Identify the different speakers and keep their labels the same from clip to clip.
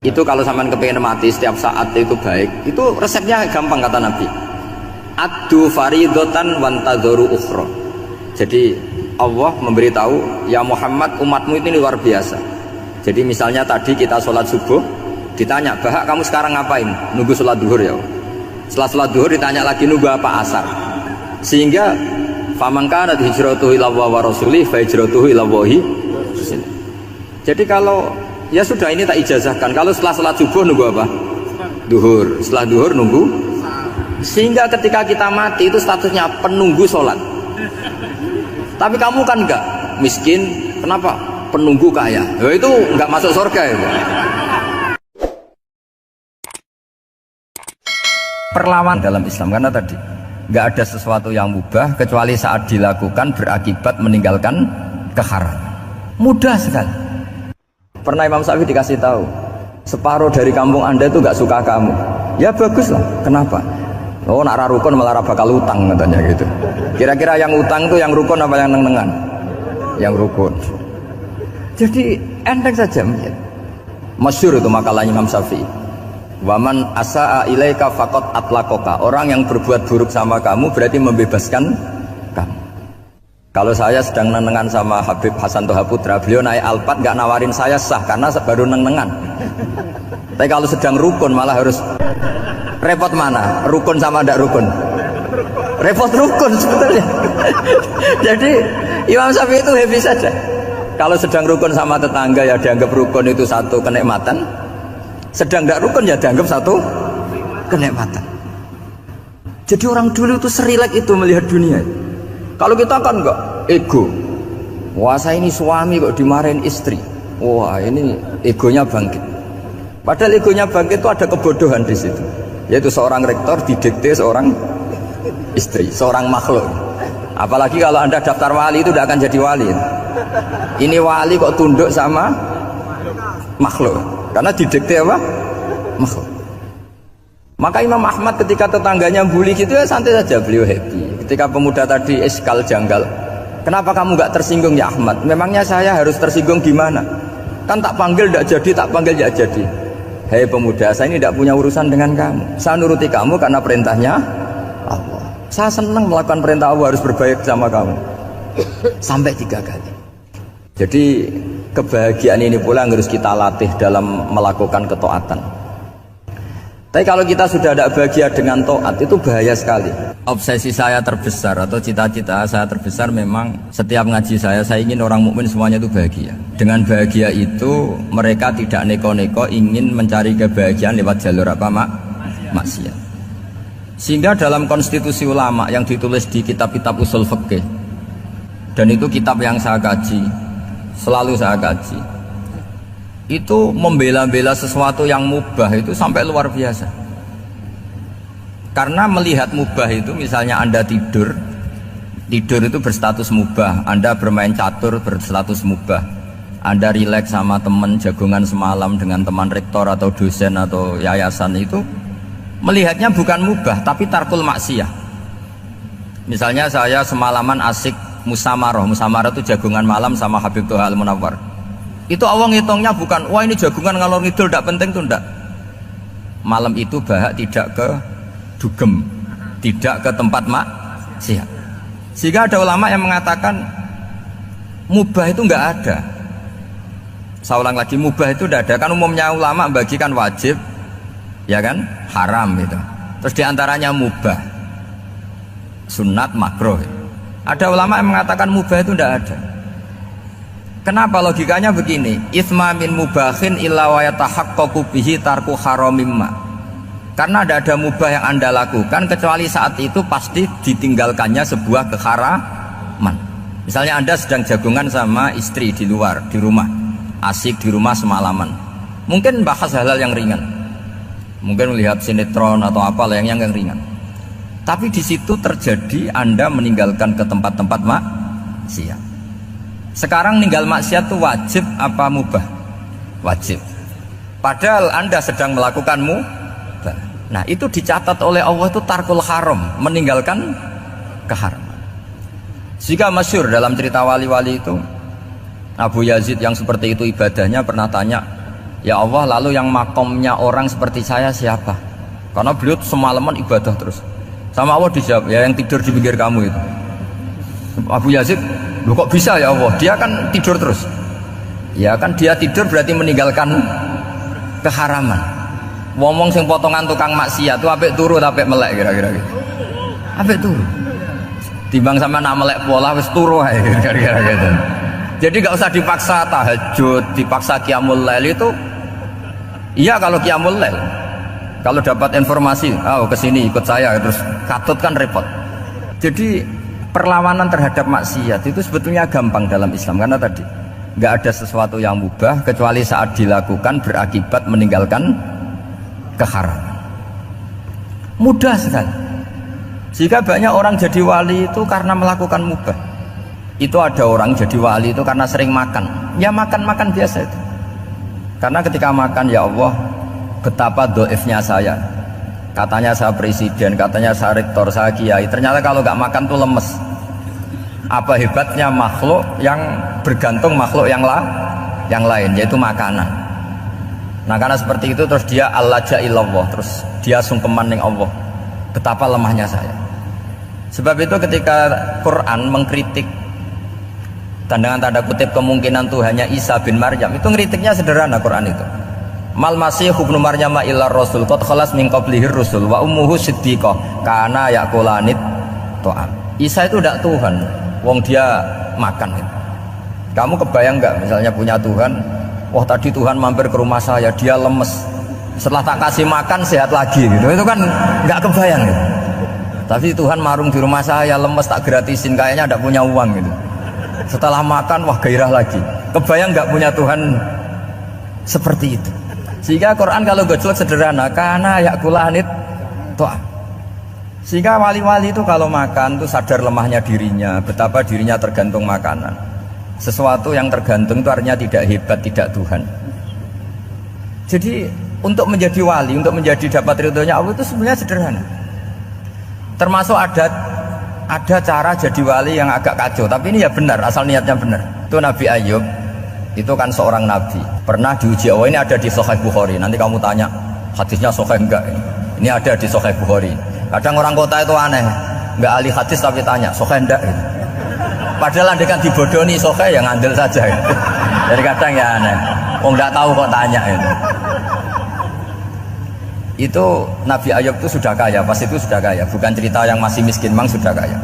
Speaker 1: Itu kalau sampean kepengen mati setiap saat itu baik, itu resepnya gampang kata Nabi. Addu faridotan wantadzoru ukhra. Jadi Allah memberitahu, ya Muhammad, umatmu ini luar biasa. Jadi misalnya tadi kita sholat subuh, ditanya, Bahak kamu sekarang ngapain? Nunggu sholat duhur ya. Setelah sholat duhur ditanya lagi, nunggu apa asar? Sehingga faman kanat hijratuhu ilallah wa rasulih fa hijratuhu ilallahi. Jadi kalau ya sudah ini tak ijazahkan, kalau setelah sholat subuh nunggu apa? Duhur. Setelah duhur nunggu. Sehingga ketika kita mati itu statusnya penunggu sholat. Tapi kamu kan enggak, miskin, kenapa? Penunggu kaya. Ya itu enggak masuk surga ya. Perlawan dalam Islam karena tadi enggak ada sesuatu yang mubah kecuali saat dilakukan berakibat meninggalkan keharaman. Mudah sekali. Pernah Imam Syafi'i dikasih tahu, separuh dari kampung Anda itu enggak suka kamu. Ya baguslah. Kenapa? Oh, nak rukun malah bakal utang katanya gitu. Kira-kira yang utang itu yang rukun apa yang neng-nengan? Yang rukun. Jadi enteng saja melihat. Masyhur itu makalah Imam Syafi'i. Waman asaa ilaika faqad atlaqaka. Orang yang berbuat buruk sama kamu berarti membebaskan kamu. Kalau saya sedang neng-nengan sama Habib Hasan Toha Putra, beliau naik Alphard nggak nawarin saya sah karena baru neng-nengan. Tapi kalau sedang rukun malah harus repot mana? Rukun sama tidak rukun? Repot rukun sebetulnya. Jadi Imam Syafi'i itu happy saja. Kalau sedang rukun sama tetangga ya dianggap rukun itu satu kenikmatan. Sedang tidak rukun ya dianggap satu kenikmatan. Jadi orang dulu itu serilek itu melihat dunia. Kalau kita kan enggak, ego. Wah saya ini suami kok dimarahin istri. Wah ini egonya bangkit. Padahal egonya bangkit itu ada kebodohan di situ. Yaitu seorang rektor didikte seorang istri, seorang makhluk. Apalagi kalau Anda daftar wali itu tidak akan jadi wali. Ini wali kok tunduk sama makhluk. Karena didikte apa? Makhluk. Maka Imam Ahmad ketika tetangganya bully gitu ya santai saja, beliau happy. Ketika pemuda tadi eskal janggal, kenapa kamu nggak tersinggung ya Ahmad? Memangnya saya harus tersinggung gimana? Kan tak panggil tidak jadi, tak panggil tidak jadi. Hei pemuda, saya ini tidak punya urusan dengan kamu. Saya nuruti kamu karena perintahnya Allah. Saya senang melakukan perintah Allah, harus berbaik sama kamu. Sampai 3 kali. Jadi kebahagiaan ini pula yang harus kita latih dalam melakukan ketaatan. Tapi kalau kita sudah tidak bahagia dengan taat, itu bahaya sekali. Obsesi saya terbesar atau cita-cita saya terbesar memang setiap ngaji saya ingin orang mukmin semuanya itu bahagia. Dengan bahagia itu mereka tidak neko-neko ingin mencari kebahagiaan lewat jalur apa maksiat. Sehingga dalam konstitusi ulama yang ditulis di kitab-kitab usul fikih, dan itu kitab yang saya kaji, selalu saya kaji, itu membela-bela sesuatu yang mubah itu sampai luar biasa. Karena melihat mubah itu, misalnya Anda tidur itu berstatus mubah. Anda bermain catur berstatus mubah. Anda rileks sama teman jagongan semalam dengan teman rektor atau dosen atau yayasan, itu melihatnya bukan mubah tapi tarkul maksiyah. Misalnya saya semalaman asik musamaroh itu jagongan malam sama Habib Toha Al-Munawwar. Itu Allah ngitungnya bukan, wah ini jagungan ngalor ngidul tidak penting, itu tidak. Malam itu Bahak tidak ke dugem, tidak ke tempat maksiat. Sehingga ada ulama yang mengatakan mubah itu enggak ada. Saya ulang lagi, mubah itu tidak ada. Kan umumnya ulama bagikan wajib, ya kan, haram gitu. Terus diantaranya mubah, sunat, makruh. Ada ulama yang mengatakan mubah itu tidak ada. Kenapa? Logikanya begini, itsma min mubahin illa wa yatahaqqaqu bihi tarku haramimma. Karena tidak ada mubah yang Anda lakukan kecuali saat itu pasti ditinggalkannya sebuah keharaman. Misalnya Anda sedang jagungan sama istri di luar, di rumah, asik di rumah semalaman. Mungkin bahas hal-hal yang ringan, mungkin melihat sinetron atau apalah yang ringan. Tapi di situ terjadi Anda meninggalkan ke tempat-tempat maksiat. Sekarang ninggal maksiat itu wajib apa mubah? Wajib. Padahal Anda sedang melakukan mubah. Nah itu dicatat oleh Allah itu tarkul haram, meninggalkan keharaman. Jika masyhur dalam cerita wali-wali itu, Abu Yazid yang seperti itu ibadahnya pernah tanya, Ya Allah, lalu yang makomnya orang seperti saya siapa? Karena beliau semalaman ibadah terus. Sama Allah dijawab, ya yang tidur di pinggir kamu itu. Abu Yazid, loh kok bisa ya Allah? Dia kan tidur terus. Ya kan dia tidur berarti meninggalkan keharaman. Ngomong sing potongan tukang maksiat itu apik turu apik melek kira-kira gitu. Apik turu. Timbang sama nak melek pola wis turu ae kira-kira gitu. Jadi gak usah dipaksa tahajud, dipaksa qiyamul lail itu. Iya kalau qiyamul lail. Kalau dapat informasi, oh kesini ikut saya, terus katut kan repot. Jadi perlawanan terhadap maksiat itu sebetulnya gampang dalam Islam karena tadi nggak ada sesuatu yang mubah kecuali saat dilakukan berakibat meninggalkan keharaman. Mudah sekali. Jika banyak orang jadi wali itu karena melakukan mubah. Itu ada orang jadi wali itu karena sering makan. Ya makan-makan biasa itu. Karena ketika makan, ya Allah, betapa doifnya saya. Katanya saya presiden, katanya saya rektor, saya kiai. Ternyata kalau nggak makan tuh lemes. Apa hebatnya makhluk yang bergantung makhluk yang lain, yaitu makanan. Nah karena seperti itu terus dia al-laja ilallah, terus dia sungkeman ning Allah. Betapa lemahnya saya. Sebab itu ketika Quran mengkritik dan dengan tanda kutip kemungkinan Tuhannya Isa bin Maryam, itu ngeritiknya sederhana Quran itu. Mal masih ibnu Maryam illa rasul qad khalas min qablihi rusul wa ummuhu siddiqah kana yaqulanit ta'am. Isa itu tidak Tuhan, wong dia makan itu. Kamu kebayang nggak misalnya punya Tuhan, wah tadi Tuhan mampir ke rumah saya, dia lemes, setelah tak kasih makan sehat lagi gitu. Itu kan nggak kebayang gitu. Tapi Tuhan marung di rumah saya, lemes tak gratisin, kayaknya tidak punya uang gitu. Setelah makan wah gairah lagi. Kebayang nggak punya Tuhan seperti itu. Sehingga Quran kalau gojlok sederhana, karena yakulanit toh. Sehingga wali-wali itu kalau makan tuh sadar lemahnya dirinya, betapa dirinya tergantung makanan. Sesuatu yang tergantung itu artinya tidak hebat, tidak Tuhan. Jadi untuk menjadi wali, untuk menjadi dapat ridhonya Allah itu sebenarnya sederhana. Termasuk ada cara jadi wali yang agak kacau, tapi ini ya benar, asal niatnya benar. Itu Nabi Ayub, itu kan seorang nabi, pernah diuji Allah. Ini ada di Sahih Bukhari. Nanti kamu tanya hadisnya sahih enggak? Ini ada di Sahih Bukhari. Kadang orang kota itu aneh, enggak ahli hadis tapi tanya sahih enggak? Padahal andekan dibodoni sahih ya ngandel saja. Jadi kadang ya aneh. Oh enggak tahu kok tanya itu. Itu Nabi Ayub itu sudah kaya, pas itu sudah kaya, bukan cerita yang masih miskin, memang sudah kaya.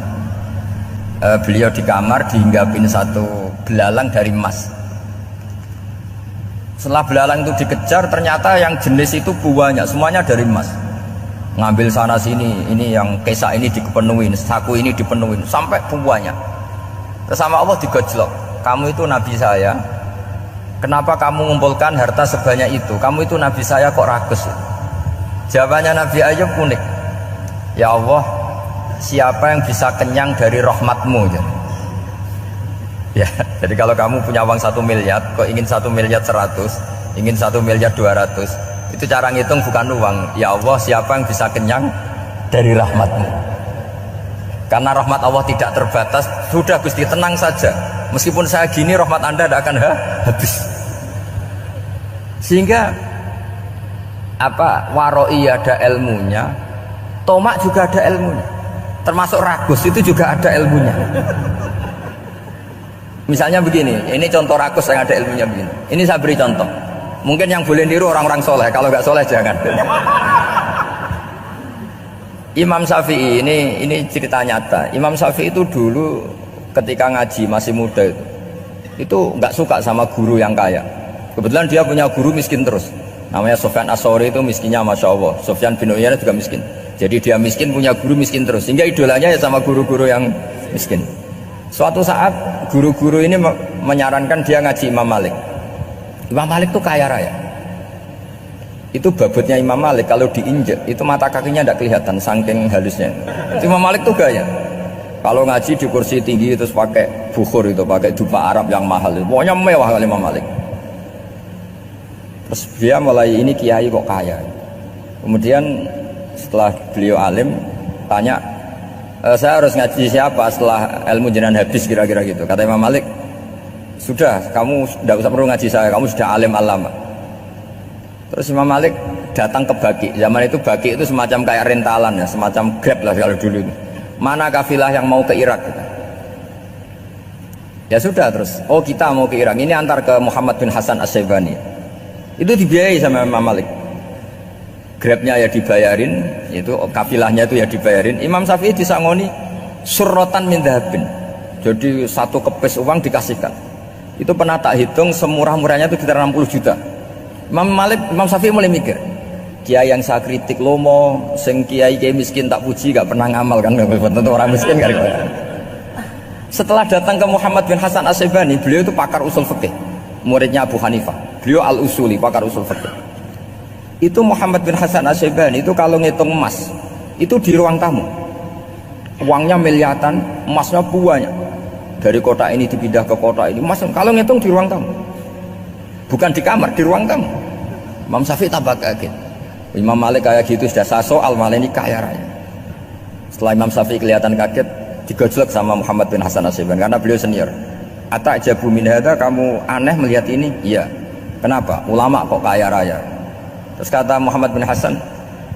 Speaker 1: Beliau di kamar dihinggapin satu belalang dari emas. Setelah belalang itu dikejar, ternyata yang jenis itu buahnya semuanya dari emas. Ngambil sana sini, ini yang kesak ini dipenuhin, saku ini dipenuhin, sampai buahnya. Terus sama Allah digojlok, kamu itu nabi saya, kenapa kamu mengumpulkan harta sebanyak itu? Kamu itu nabi saya kok rakus? Jawabannya Nabi Ayub unik. Ya Allah, siapa yang bisa kenyang dari rahmatmu? Ya, jadi kalau kamu punya uang 1 miliar, kok ingin 1 miliar 100, ingin 1 miliar 200, itu cara ngitung bukan uang. Ya Allah, siapa yang bisa kenyang dari rahmatmu? Karena rahmat Allah tidak terbatas. Sudah Gusti, tenang saja. Meskipun saya gini, rahmat Anda tidak akan habis. Sehingga waroi ada ilmunya, tomak juga ada ilmunya, termasuk ragus itu juga ada ilmunya. Misalnya begini, ini contoh ragus yang ada ilmunya begini. Ini saya beri contoh. Mungkin yang boleh niru orang-orang soleh, kalau nggak soleh jangan. Imam Syafi'i ini cerita nyata. Imam Syafi'i itu dulu ketika ngaji masih muda itu nggak suka sama guru yang kaya. Kebetulan dia punya guru miskin terus. Namanya Sufyan As-Tsauri, itu miskinnya Masya Allah. Sufyan bin Uyainah juga miskin. Jadi dia miskin, punya guru miskin terus. Sehingga idolanya ya sama guru-guru yang miskin. Suatu saat guru-guru ini menyarankan dia ngaji Imam Malik. Imam Malik itu kaya raya. Itu babutnya Imam Malik kalau diinjek itu mata kakinya tidak kelihatan saking halusnya. Imam Malik itu gaya. Kalau ngaji di kursi tinggi terus pakai bukhur itu, pakai dupa Arab yang mahal. Pokoknya mewah kali Imam Malik. Terus dia mulai ini kiai kok kaya. Kemudian setelah beliau alim tanya, saya harus ngaji siapa setelah ilmu jenengan habis kira-kira gitu. Kata Imam Malik, sudah kamu tidak usah perlu ngaji saya, kamu sudah alim alama. Terus Imam Malik datang ke Baki. Zaman itu Baki itu semacam kayak rentalan ya, semacam Grab lah kalau dulu. Mana kafilah yang mau ke Irak? Ya sudah terus. Oh kita mau ke Irak. Ini antar ke Muhammad bin Hasan As-Syaibani. Itu dibiayai sama Imam Malik. Grabnya ya dibayarin, itu kafilahnya itu ya dibayarin. Imam Syafi'i disangoni surrotan min dhahabin. Jadi satu kepes uang dikasihkan. Itu pernah tak hitung semurah-murahnya itu sekitar 60 juta. Imam Syafi'i mulai mikir, kiai yang saya kritik lomo, sing kiai miskin tak puji, gak pernah ngamal kan, tentu orang miskin kan. Setelah datang ke Muhammad bin Hasan As-Syaibani, beliau itu pakar usul fikih, muridnya Abu Hanifah. Beliau al-usuli, pakar usul fikih. Itu Muhammad bin Hasan As-Syaibani itu kalau ngitung emas, itu di ruang tamu. Uangnya miliaran, emasnya banyak. Dari kota ini dipindah ke kota ini, emas kalau ngitung di ruang tamu. Bukan di kamar, di ruang tamu. Imam Syafi'i tambah kaget. Imam Malik kayak gitu sudah saya soal, malah ini kaya raya. Setelah Imam Syafi'i kelihatan kaget, digojlok sama Muhammad bin Hasan As-Syaibani karena beliau senior. Atajabu min hadza, kamu aneh melihat ini? Iya. Kenapa? Ulama kok kaya raya. Terus kata Muhammad bin Hasan,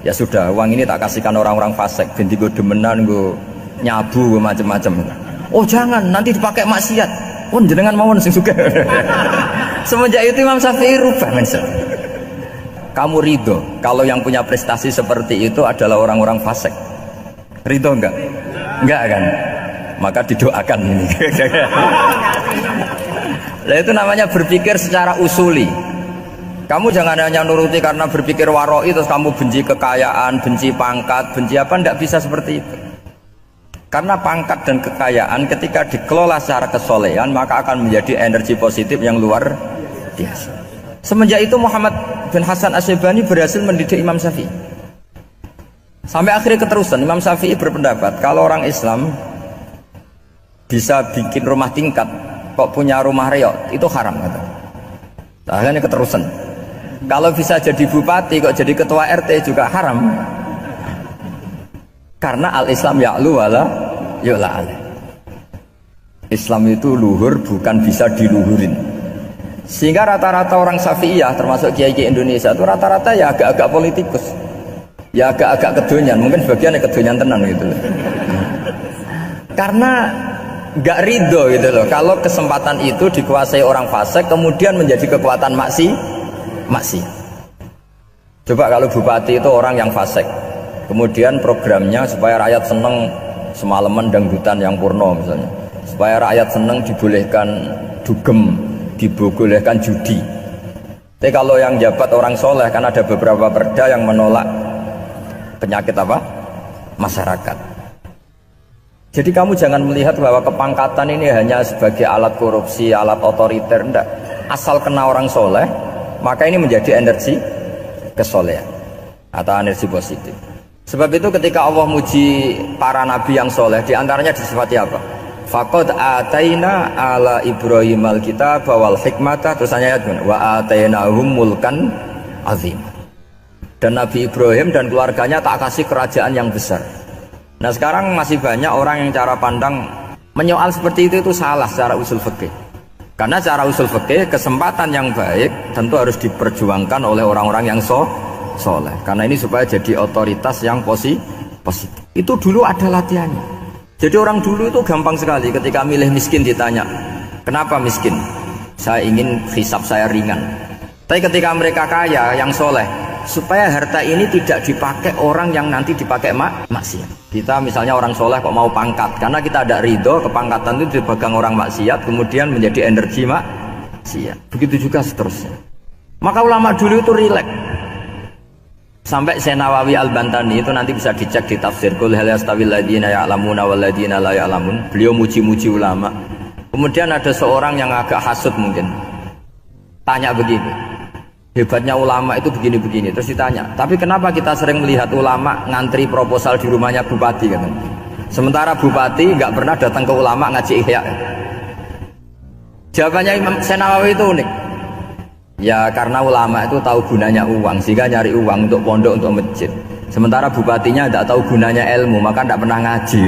Speaker 1: ya sudah, uang ini tak kasihkan orang-orang fasik, ganti gue demenan, gue nyabu, gue macam-macam. Oh jangan, nanti dipakai maksiat. Oh jenengan mawon sing suka. Semenjak itu Imam Syafi'i rubah mindset. Kamu ridho kalau yang punya prestasi seperti itu adalah orang-orang fasik? Ridho enggak? Enggak kan? Maka didoakan ini. Nah itu namanya berpikir secara usuli. Kamu jangan hanya nuruti karena berpikir waroi terus kamu benci kekayaan, benci pangkat, benci apa, tidak bisa seperti itu. Karena pangkat dan kekayaan ketika dikelola secara kesolehan maka akan menjadi energi positif yang luar biasa. Semenjak itu Muhammad bin Hasan As-Syaibani berhasil mendidik Imam Syafi'i. Sampai akhirnya keterusan Imam Syafi'i berpendapat kalau orang Islam bisa bikin rumah tingkat kok punya rumah reot itu haram kata. Nah, akhirnya keterusan. Kalau bisa jadi bupati kok jadi ketua RT juga haram. Karena al-Islam ya'lu wala yu'la alaih. Islam itu luhur bukan bisa diluhurin. Sehingga rata-rata orang Syafi'iyah termasuk kiai-kiai Indonesia itu rata-rata ya agak-agak politikus. Ya agak-agak kedonyan, mungkin sebagian ya kedonyan tenan gitu loh. Karena gak ridho gitu loh kalau kesempatan itu dikuasai orang fasik kemudian menjadi kekuatan maksiat. Coba kalau bupati itu orang yang fasik, kemudian programnya supaya rakyat seneng semalaman dangdutan yang purno misalnya, supaya rakyat seneng dibolehkan dugem, dibolehkan judi. Tapi kalau yang jabat orang soleh kan ada beberapa perda yang menolak penyakit apa? Masyarakat. Jadi kamu jangan melihat bahwa kepangkatan ini hanya sebagai alat korupsi, alat otoriter, enggak. Asal kena orang soleh maka ini menjadi energi kesolehan atau energi positif. Sebab itu ketika Allah muji para nabi yang soleh, diantaranya disifati apa? Faqad ataina ala Ibrahim al-kitab wal hikmata, terus ayat wa atainahum mulkan azim. Dan Nabi Ibrahim dan keluarganya tak kasih kerajaan yang besar. Nah sekarang masih banyak orang yang cara pandang menyoal seperti itu salah secara usul fikih. Karena secara usul fikih kesempatan yang baik tentu harus diperjuangkan oleh orang-orang yang soleh. Karena ini supaya jadi otoritas yang positif. Itu dulu ada latihannya. Jadi orang dulu itu gampang sekali ketika milih miskin ditanya, kenapa miskin? Saya ingin hisab saya ringan. Tapi ketika mereka kaya yang soleh, supaya harta ini tidak dipakai orang yang nanti dipakai maksiat. Kita misalnya orang soleh kok mau pangkat, karena kita ada ridho kepangkatan itu dipegang orang maksiat, kemudian menjadi energi maksiat. Begitu juga seterusnya. Maka ulama dulu itu rileks. Sampai Syekh Nawawi Al-Bantani itu nanti bisa dicek di tafsir Qul hal yastawil ladzina ya'lamuna wal ladzina la ya'lamun. Beliau muji-muji ulama. Kemudian ada seorang yang agak hasud mungkin, tanya begini, hebatnya ulama itu begini-begini. Terus ditanya, tapi kenapa kita sering melihat ulama ngantri proposal di rumahnya bupati kan? Sementara bupati nggak pernah datang ke ulama ngaji ihya. Jawabannya Imam Syekh Nawawi itu unik. Ya karena ulama itu tahu gunanya uang, sehingga nyari uang untuk pondok, untuk masjid. Sementara bupatinya tidak tahu gunanya ilmu, maka tidak pernah ngaji.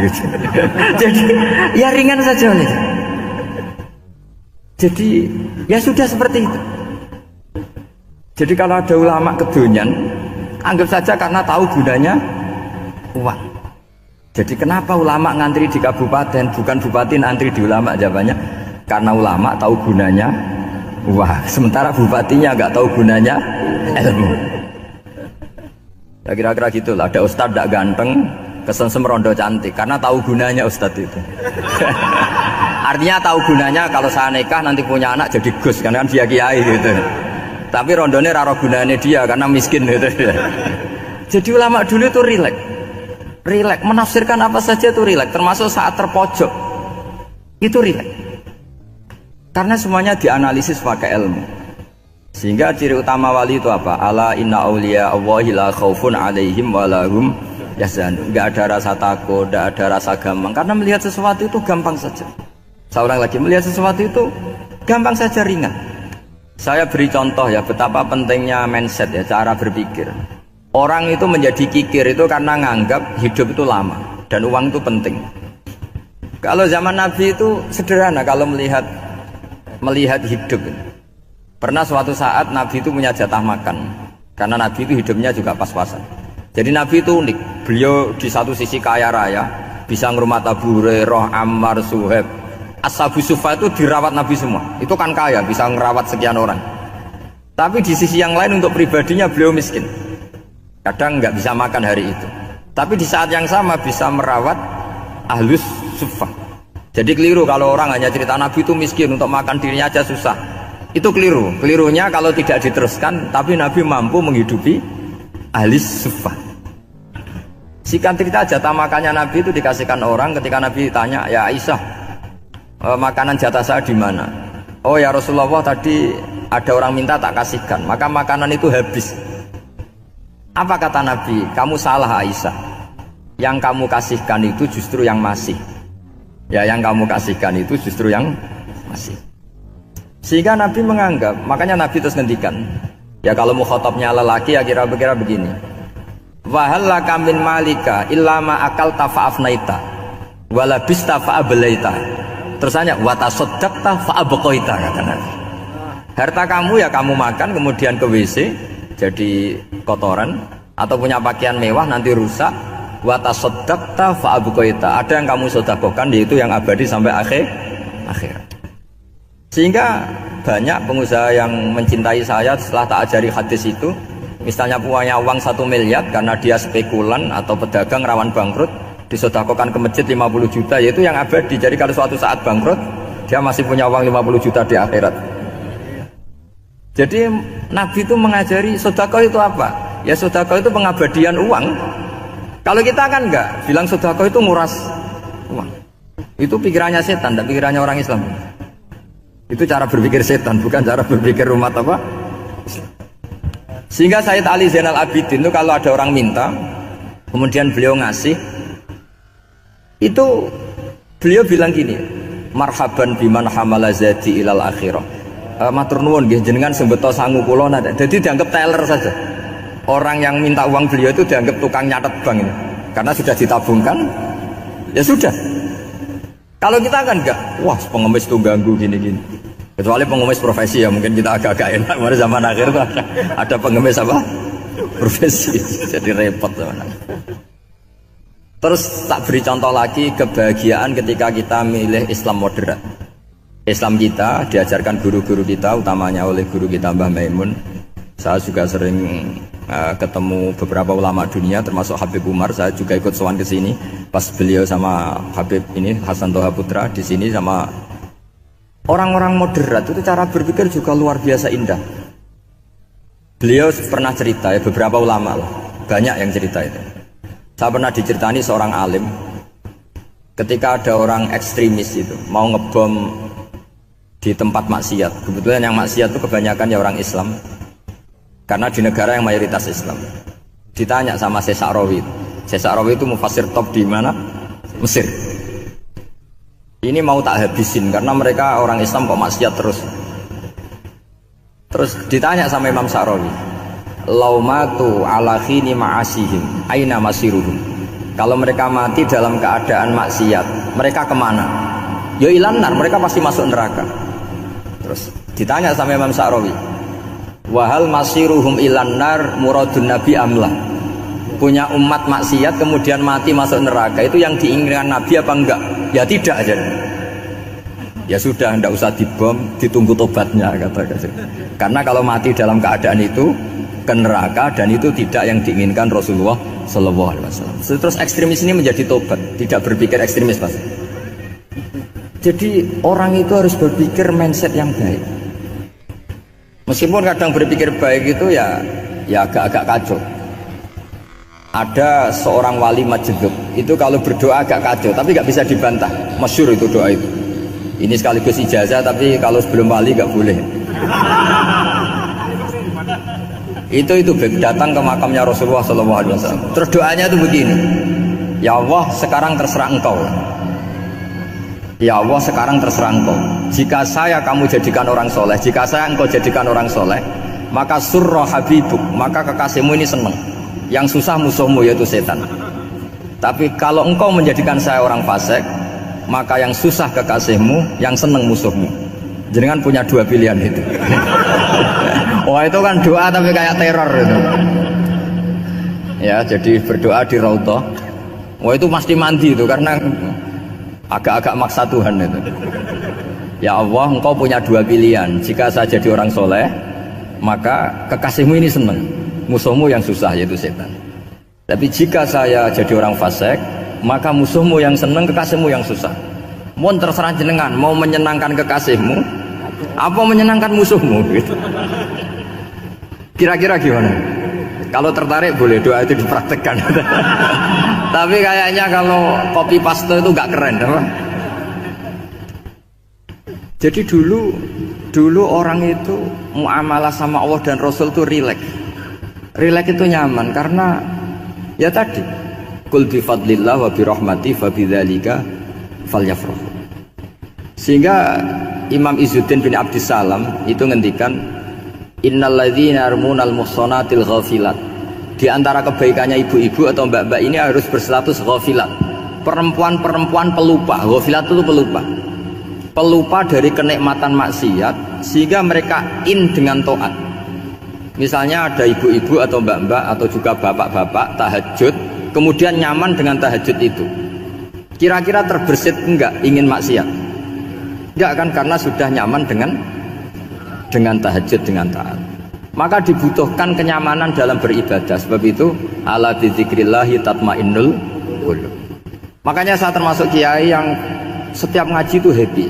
Speaker 1: Jadi ya ringan saja nih. Jadi ya sudah seperti itu. Jadi kalau ada ulama kedonyan, anggap saja karena tahu gunanya uang. Jadi kenapa ulama ngantri di kabupaten, bukan bupati ngantri di ulama? Jawabannya karena ulama tahu gunanya uang, sementara bupatinya nggak tahu gunanya ilmu. Ya kira-kira gitulah. Ada ustadz tidak ganteng, kesengsem rondo cantik, karena tahu gunanya ustadz itu. Artinya tahu gunanya kalau saya nikah nanti punya anak jadi gus, karena kan dia kiai gitu. Tapi rondone raro gunanya dia karena miskin gitu. Jadi ulama dulu itu rileks, menafsirkan apa saja itu rileks, termasuk saat terpojok itu rileks. Karena semuanya dianalisis pakai ilmu. Sehingga ciri utama wali itu apa? Ala inna awliya Allahi la khaufun alaihim walahum yahzanun. Enggak ada rasa takut, enggak ada rasa gampang. Karena melihat sesuatu itu gampang saja. Seorang lagi melihat sesuatu itu gampang saja, ringan. Saya beri contoh ya betapa pentingnya mindset ya, cara berpikir. Orang itu menjadi kikir itu karena nganggap hidup itu lama dan uang itu penting. Kalau zaman Nabi itu sederhana kalau melihat hidup. Pernah suatu saat Nabi itu punya jatah makan, karena Nabi itu hidupnya juga pas-pasan. Jadi Nabi itu unik. Beliau di satu sisi kaya raya, bisa ngerumat Abu Hurairah, Ammar, Suhaib. Ashabu Sufa itu dirawat Nabi semua. Itu kan kaya, bisa ngerawat sekian orang. Tapi di sisi yang lain untuk pribadinya beliau miskin. Kadang nggak bisa makan hari itu. Tapi di saat yang sama bisa merawat Ahlus Sufa. Jadi keliru kalau orang hanya cerita Nabi itu miskin, untuk makan dirinya aja susah. Itu keliru. Kelirunya kalau tidak diteruskan, tapi Nabi mampu menghidupi Ahlus Sufa. Singkat cerita jatah makannya Nabi itu dikasihkan orang ketika Nabi tanya, ya Aisyah, makanan jatah saya di mana? Oh ya Rasulullah, tadi ada orang minta tak kasihkan, maka makanan itu habis. Apa kata Nabi? Kamu salah Aisyah. Yang kamu kasihkan itu justru yang masih. Ya, yang kamu kasihkan itu justru yang masih. Sehingga Nabi menganggap, makanya Nabi terus ngendikan. Ya kalau mukhatabnya lelaki ya kira-kira begini. Wahallaka min malika illa ma akalta fa'afnaita wala bista fa'ablaita. Terus tanya, watasoddaqta fa'abqaita, kata Nabi. Harta kamu ya kamu makan kemudian ke WC jadi kotoran, atau punya pakaian mewah nanti rusak. Watasoddaqta fa'abqaita. Ada yang kamu sedekahkan, yaitu yang abadi sampai akhir. Sehingga banyak pengusaha yang mencintai saya setelah tak ajari hadis itu, misalnya punya uang 1 miliar karena dia spekulan atau pedagang rawan bangkrut, disedekahkan ke masjid 50 juta, yaitu yang abadi. Jadi kalau suatu saat bangkrut, dia masih punya uang 50 juta di akhirat. Jadi Nabi itu mengajari sedekah itu apa? Ya sedekah itu pengabadian uang. Kalau kita kan enggak, bilang sedekah itu nguras uang. Itu pikirannya setan, dan pikirannya orang Islam. Itu cara berpikir setan, bukan cara berpikir umat apa? Sehingga Sayyid Ali Zainal Abidin itu kalau ada orang minta, kemudian beliau ngasih, itu beliau bilang gini, marhaban biman hamala zadi ilal akhirah. Matur nuwun nggih jenengan sing beto sangu kula nada. Jadi dianggap teller saja. Orang yang minta uang beliau itu dianggap tukang nyatet bank ini. Karena sudah ditabungkan, ya sudah. Kalau kita kan enggak, wah pengemis tuh ganggu gini-gini. Kecuali pengemis profesi ya mungkin kita agak-agak enak. Pada zaman akhir tuh ada pengemis apa? Profesi. Jadi repot zaman. Terus tak beri contoh lagi kebahagiaan ketika kita milih Islam moderat. Islam kita diajarkan guru-guru kita, utamanya oleh guru kita Mbah Maimun. Saya juga sering ketemu beberapa ulama dunia, termasuk Habib Umar. Saya juga ikut sowan ke sini pas beliau sama Habib ini Hasan Toha Putra di sini sama orang-orang moderat. Itu cara berpikir juga luar biasa indah. Beliau pernah cerita ya, beberapa ulama lah, banyak yang cerita itu. Saya pernah diceritani seorang alim ketika ada orang ekstremis itu mau ngebom di tempat maksiat. Kebetulan yang maksiat itu kebanyakan ya orang Islam, karena di negara yang mayoritas Islam. Ditanya sama Syekh Sa'rawi. Syekh Sa'rawi itu mufassir top di mana? Mesir. Ini mau tak habisin karena mereka orang Islam kok maksiat terus. Terus ditanya sama Imam Sa'rawi, laumatu ala khini ma'asihim aina masiruhum. Kalau mereka mati dalam keadaan maksiat, mereka kemana? Ya ilanar, mereka pasti masuk neraka. Terus ditanya sama Imam Sa'rawi, Wahal masiruhum ilan nar muradun nabi amlah. Punya umat maksiat kemudian mati masuk neraka, itu yang diinginkan Nabi apa enggak? Ya tidak aja. Ya sudah, enggak usah dibom, ditunggu tobatnya kata. Karena kalau mati dalam keadaan itu ke neraka, dan itu tidak yang diinginkan Rasulullah Shallallahu Alaihi Wasallam. Terus ekstremis ini menjadi tobat, tidak berpikir ekstremis pas. Jadi orang itu harus berpikir mindset yang baik. Meskipun kadang berpikir baik itu ya agak-agak kacau. Ada seorang wali majdzub itu kalau berdoa agak kacau, tapi nggak bisa dibantah. Masyhur itu doa itu. Ini sekaligus ijazah, tapi kalau sebelum wali nggak boleh. Itu datang ke makamnya Rasulullah SAW. Terus doanya itu begini, ya Allah sekarang terserah engkau. Ya Allah sekarang terserah engkau. Jika saya kamu jadikan orang soleh, jika saya engkau jadikan orang soleh, maka surra habibuk, maka kekasihmu ini senang. Yang susah musuhmu yaitu setan. Tapi kalau engkau menjadikan saya orang fasik, maka yang susah kekasihmu, yang senang musuhmu. Jangan punya dua pilihan itu. Wah itu kan doa tapi kayak teror itu. Ya jadi berdoa di Raudhah. Wah itu pasti mandi itu karena agak-agak maksa Tuhan itu. Ya Allah engkau punya dua pilihan. Jika saya jadi orang soleh, maka kekasihmu ini senang, musuhmu yang susah yaitu setan. Tapi jika saya jadi orang fasik, maka musuhmu yang senang, kekasihmu yang susah. Mohon terserah jenengan, mau menyenangkan kekasihmu apa menyenangkan musuhmu gitu. Kira-kira gimana? Kalau tertarik boleh doa itu dipraktekkan. Tapi kayaknya kalau copy paste itu gak keren apa? Jadi dulu orang itu muamalah sama Allah dan Rasul itu rileks. Rileks itu nyaman karena ya tadi qul bi fadlillah wa bi rahmati fa bidzalika falyafrahu. Sehingga Imam Izzuddin bin Abdissalam itu ngendikan innalladzina yarmunal muhsanatil ghafilat. Di antara kebaikannya ibu-ibu atau mbak-mbak ini harus berstatus ghafilat. Perempuan-perempuan pelupa. Ghafilat itu pelupa. Pelupa dari kenikmatan maksiat sehingga mereka dengan taat. Misalnya ada ibu-ibu atau mbak-mbak atau juga bapak-bapak tahajud, kemudian nyaman dengan tahajud itu. Kira-kira terbersit enggak ingin maksiat? Enggak kan, karena sudah nyaman dengan tahajud, dengan taat. Maka dibutuhkan kenyamanan dalam beribadah. Sebab itu ala bidzikrillahi tatmainnul qulub. Makanya saya termasuk kiai yang setiap ngaji itu happy,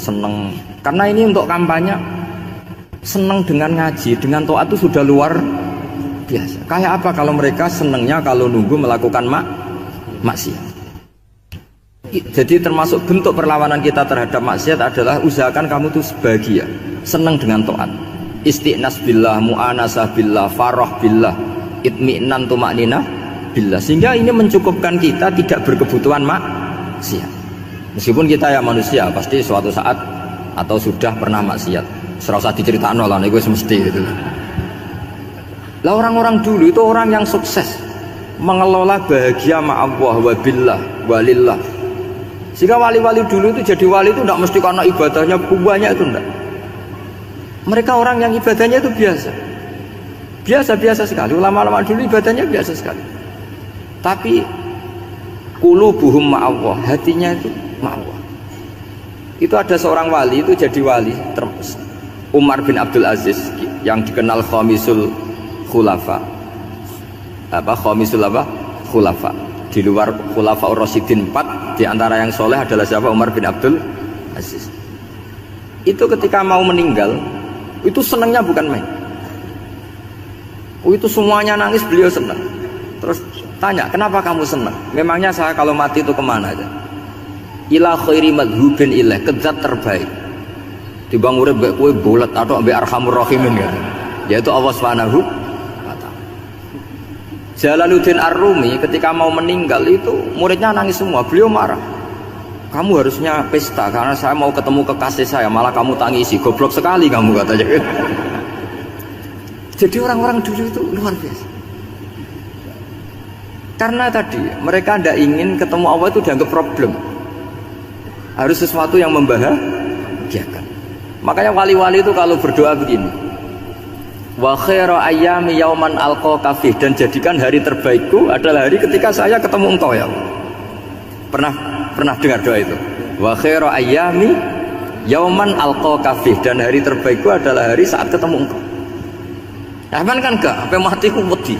Speaker 1: seneng. Karena ini untuk kampanye, seneng dengan ngaji, dengan taat itu sudah luar biasa. Kayak apa kalau mereka senengnya kalau nunggu melakukan maksiat. Jadi termasuk bentuk perlawanan kita terhadap maksiat adalah usahakan kamu tuh bahagia, senang dengan taat, istiqnas billah, mu'anasah billah, farah billah, itmi'nan tumakninah billah. Sehingga ini mencukupkan kita tidak berkebutuhan maksiat. Meskipun kita ya manusia, pasti suatu saat atau sudah pernah maksiat. Serasa diceritakan lah, itu semesti gitu. Lah orang-orang dulu itu orang yang sukses mengelola bahagia ma Allah wa billah walillah. Sehingga wali-wali dulu itu jadi wali itu tidak mesti karena ibadahnya banyak, itu enggak. Mereka orang yang ibadahnya itu biasa sekali. Ulama-ulama dulu ibadahnya biasa sekali. Tapi qulubuhum ma'allah, hatinya itu ma'allah. Itu ada seorang wali itu jadi wali, Umar bin Abdul Aziz yang dikenal khamisul khulafa. Khulafa. Di luar Khulafaur Rasyidin 4, di antara yang soleh adalah siapa? Umar bin Abdul Aziz. Itu ketika mau meninggal, itu senangnya bukan main. Itu semuanya nangis, beliau senang. Terus tanya, kenapa kamu senang? Memangnya saya kalau mati itu kemana aja? Ila khairi madhubin ilaih, ke zat terbaik. Tiba ngurip mbak kue bolet atau mbak arhamur rahimin ya. Yaitu Allah Subhanahu. Jalaluddin Ar-Rumi ketika mau meninggal itu muridnya nangis semua, beliau marah. Kamu harusnya pesta karena saya mau ketemu kekasih saya, malah kamu tangisi, goblok sekali kamu katanya. Jadi orang-orang dulu itu luar biasa. Karena tadi mereka tidak ingin ketemu Allah itu dianggap problem, harus sesuatu yang membahagiakan. Makanya wali-wali itu kalau berdoa begini, Wa khairu ayyami yauman alqaka fih, dan jadikan hari terbaikku adalah hari ketika saya ketemu engkau ya Allah. Pernah dengar doa itu? Wa khairu ayyami yauman alqaka fih, dan hari terbaikku adalah hari saat ketemu engkau. Nah, kan enggak, sampai mati ku wedi.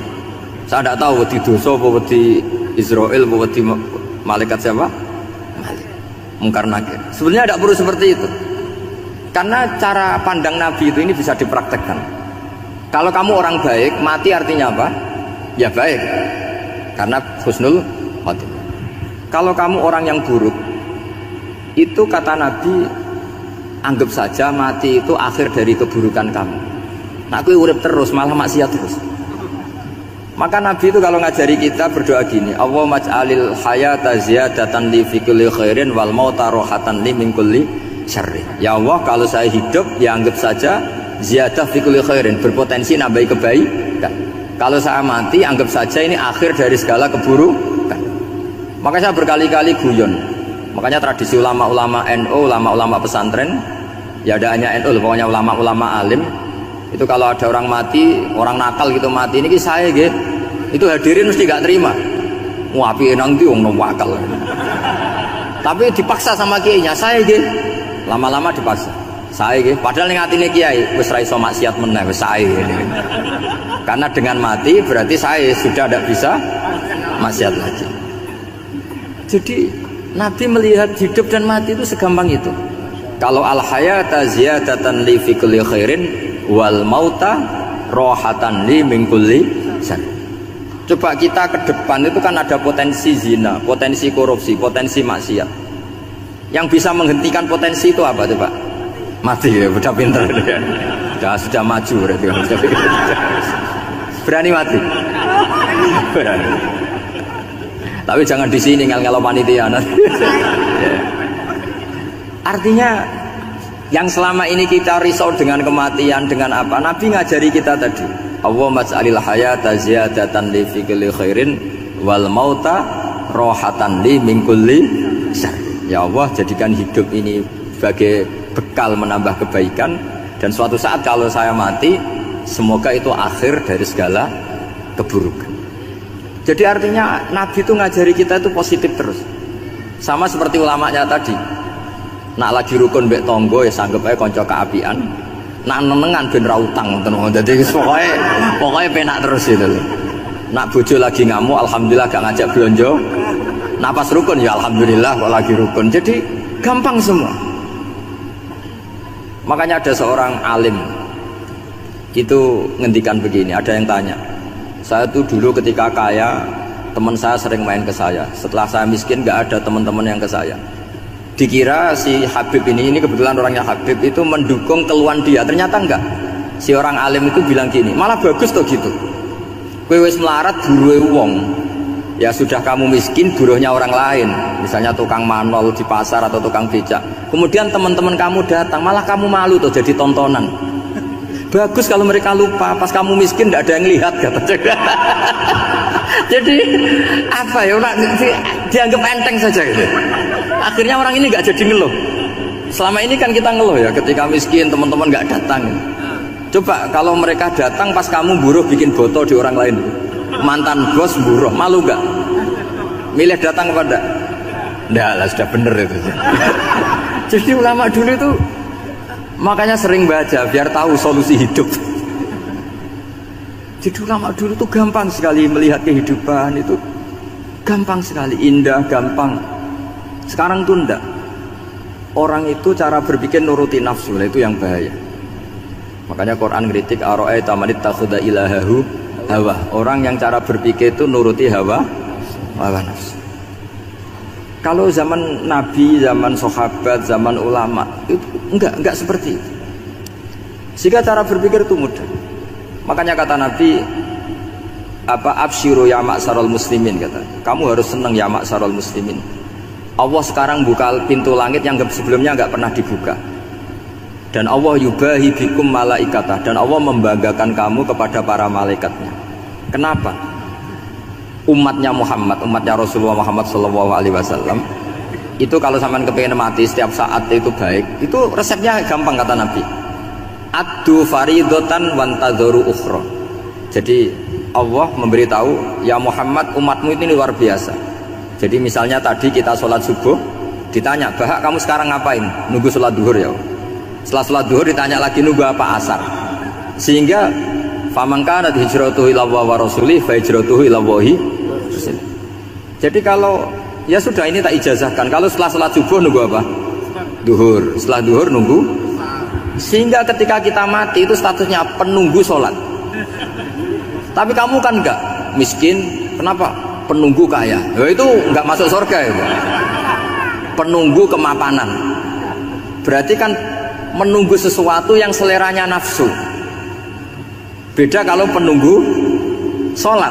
Speaker 1: Saya tidak tahu wedi dosa apa wedi Israel apa wedi malaikat siapa? Mungkar Nakir. Sebenarnya tidak perlu seperti itu. Karena cara pandang Nabi itu ini bisa dipraktekkan. Kalau kamu orang baik, mati artinya apa? Ya baik. Karena husnul khotimah. Kalau kamu orang yang buruk, itu kata Nabi, anggap saja mati itu akhir dari keburukan kamu. Nah, aku urip terus, malah maksiat terus. Maka Nabi itu kalau ngajari kita berdoa gini, Allahumma ij'alil hayata ziyadatan li fi kulli khairin wal mauta rohatan li min kulli syarri. Ya Allah, kalau saya hidup ya anggap saja ziyadah fi kulli khairin, berpotensi nambahi kebaikan. Kalau saya mati anggap saja ini akhir dari segala keburukan. Maka saya berkali-kali guyon. Makanya tradisi ulama-ulama NU, ulama-ulama pesantren, ya ada hanya NU, pokoknya ulama-ulama alim. Itu kalau ada orang mati, orang nakal gitu mati, ini saya gitu, itu hadirin mesti gak terima. Wah, piye nang ndi wong wakal. Tapi dipaksa sama kiainya, saya gitu. Lama-lama dipaksa. Saya gitu. Padahal ning atine kiai wis ra iso maksiat meneh, wis sae. Karena dengan mati berarti saya sudah tidak bisa maksiat lagi. Jadi Nabi melihat hidup dan mati itu segampang itu. Kalau al hayata ziyadatan li fi kulli khairin wal mauta rohatan li min kulli syarr. Coba kita ke depan itu kan ada potensi zina, potensi korupsi, potensi maksiat. Yang bisa menghentikan potensi itu apa coba? Mati ya, udah pintar ya. Sudah maju berarti. Berani mati. Berani. Tapi jangan di sini ngel-ngelo panitia. Artinya yang selama ini kita risau dengan kematian, dengan apa? Nabi ngajari kita tadi. Allahumma ij'alil hayata ziyadatan li fi kulli khairin wal mauta rohatan li min kulli syarr. Ya Allah, jadikan hidup ini sebagai bekal menambah kebaikan, dan suatu saat kalau saya mati, semoga itu akhir dari segala keburukan. Jadi artinya Nabi itu ngajari kita itu positif terus. Sama seperti ulamanya tadi. Nak lagi rukun mbek tonggo ya sanggep ae kanca keapian. Nak nenengan ben ra utang ngoten. Dadi pokoke penak terus itu lho. Nak bojo lagi ngamuk alhamdulillah gak ngajak blonjo. Nak pas rukun ya alhamdulillah kok lagi rukun. Jadi gampang semua. Makanya ada seorang alim itu ngendikan begini, ada yang tanya, saya tuh dulu ketika kaya teman saya sering main ke saya, setelah saya miskin gak ada teman-teman yang ke saya. Dikira si Habib ini kebetulan orangnya Habib itu mendukung keluhan dia, ternyata enggak. Si orang alim itu bilang gini, malah bagus tuh gitu, kowe wis melarat buruhe wong, ya sudah kamu miskin buruhnya orang lain, misalnya tukang manol di pasar atau tukang becak, kemudian teman-teman kamu datang malah kamu malu tuh jadi tontonan. Bagus kalau mereka lupa pas kamu miskin tidak ada yang lihat kata. Jadi apa ya, dianggap enteng saja gitu. Akhirnya orang ini nggak jadi ngeluh. Selama ini kan kita ngeluh ya ketika miskin teman-teman nggak datang. Coba kalau mereka datang pas kamu buruh bikin foto di orang lain, mantan bos buruh, malu nggak? Milih datang apa enggak? Enggak lah, sudah bener itu. Jadi ulama dulu itu makanya sering baca biar tahu solusi hidup. Jadi ulama dulu tuh gampang sekali melihat kehidupan itu, gampang sekali, indah, gampang. Sekarang tuh enggak. Orang itu cara berpikir nuruti nafsu, itu yang bahaya. Makanya Quran kritik ara'aita man ittakhadha ilahahu hawa. Orang yang cara berpikir itu nuruti hawa nafsu. Kalau zaman Nabi, zaman sahabat, zaman ulama itu enggak seperti itu. Sehingga cara berpikir itu mudah. Makanya kata Nabi, absyiru ya ma'syarul muslimin, kata. Kamu harus senang ya ma'syarul muslimin. Allah sekarang buka pintu langit yang sebelumnya enggak pernah dibuka. Dan Allah yubahi bikum malaikatah, dan Allah membanggakan kamu kepada para malaikatnya. Kenapa? Umatnya Muhammad, umatnya Rasulullah Muhammad SAW itu kalau sampean kepengen mati setiap saat itu baik, itu resepnya gampang kata Nabi. addu faridatan wantadzaru ukhra. Jadi Allah memberitahu, ya Muhammad, umatmu ini luar biasa. Jadi misalnya tadi kita sholat subuh, ditanya, Bahak kamu sekarang ngapain? Nunggu sholat duhur ya. Setelah sholat duhur ditanya lagi, nunggu apa? Asar. Sehingga faman kanat hijratuhu ila Allah wa rasulih fa hijratuhu ila Allahi. Jadi kalau ya sudah, ini tak ijazahkan, kalau setelah sholat subuh nunggu apa? Duhur. Setelah duhur nunggu. Sehingga ketika kita mati itu statusnya penunggu sholat. Tapi kamu kan enggak, miskin, kenapa? Penunggu kaya. Ya itu enggak masuk surga ya, Pak. Penunggu kemapanan. Berarti kan menunggu sesuatu yang seleranya nafsu. Beda kalau penunggu sholat.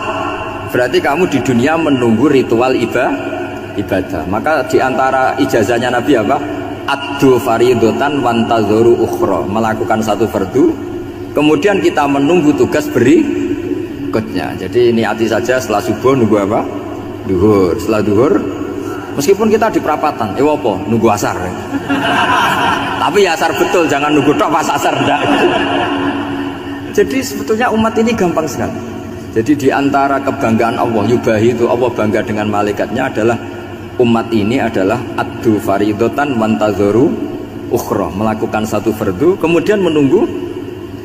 Speaker 1: Berarti kamu di dunia menunggu ritual ibadah. Maka diantara ijazahnya Nabi apa? Addu faridatan wantadzaru ukhra. Melakukan satu fardu, kemudian kita menunggu tugas berikutnya. Jadi niati saja setelah subuh nunggu apa? Duhur. Setelah duhur, meskipun kita di perapatan, apa? Nunggu asar. Tapi ya asar betul, jangan nunggu tok pas asar enggak. Jadi sebetulnya umat ini gampang sekali. Jadi di antara kebanggaan Allah, yubahi itu Allah bangga dengan malaikatnya adalah umat ini adalah addu faridatan wantadzaru ukhra, melakukan satu fardu kemudian menunggu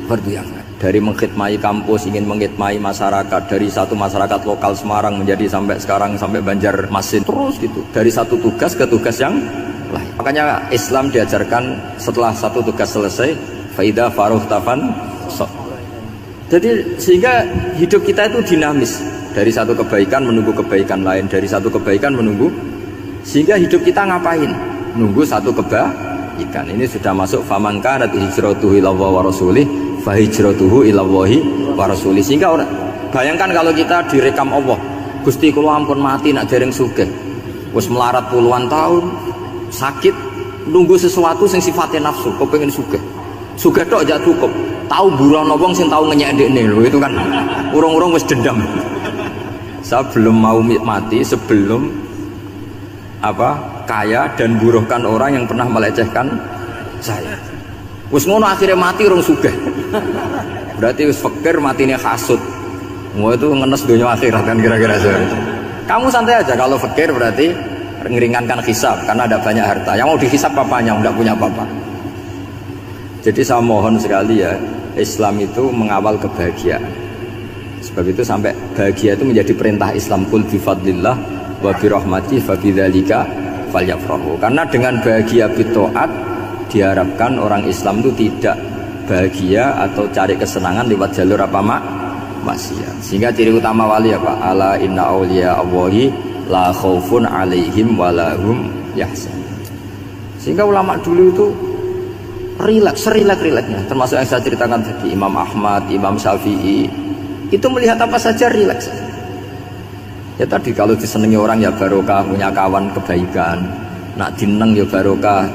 Speaker 1: fardu yang lain. Dari mengkhidmati kampus, ingin mengkhidmati masyarakat, dari satu masyarakat lokal Semarang menjadi sampai sekarang sampai Banjarmasin, terus gitu, dari satu tugas ke tugas yang lain. Makanya Islam diajarkan setelah satu tugas selesai, faida faruhtafan. Jadi sehingga hidup kita itu dinamis, dari satu kebaikan menunggu kebaikan lain, dari satu kebaikan menunggu, sehingga hidup kita ngapain? Nunggu satu kebaikan. Ini sudah masuk faman kanat hijratuhu ila Allah wa rasulih fa hijratuhu ila Allahi wa rasulih. Sehingga orang bayangkan kalau kita direkam Allah, Gusti kula ampun mati nak dereng sugih, wis melarat puluhan tahun, sakit, nunggu sesuatu sing sifatnya nafsu, kepengin sugih. Sugih tok aja cukup. Tahu burono wong sing tahu ngenyek ndekne lho, itu kan urung-urung wis dendam. Saya belum mau mati sebelum apa kaya dan buruhkan orang yang pernah melecehkan saya. Wis ngono akhirnya mati urung sugih. Berarti wis fakir matine hasud. Mau itu ngenes dunia akhirat kan kira-kira seperti. Kamu santai aja kalau fakir, berarti meringankan hisab karena ada banyak harta. Yang mau dihisab papanya enggak punya apa-apa. Jadi saya mohon sekali ya, Islam itu mengawal kebahagiaan. Sebab itu sampai bahagia itu menjadi perintah Islam, qul bi fadlillah wa bi rahmati fa bidzalika falyafrahu. Karena dengan bahagia bitaat diharapkan orang Islam itu tidak bahagia atau cari kesenangan lewat jalur apa maksiat. Sehingga ciri utama wali apa? Ala inna auliya Allahi la khaufun alaihim wa lahum yahzanun. Sehingga ulama dulu itu rileks-rileksnya, termasuk yang saya ceritakan tadi, Imam Ahmad, Imam Syafi'i, itu melihat apa saja rileks. Ya tadi kalau disenangi orang ya barokah, punya kawan kebaikan, nak dineng ya barokah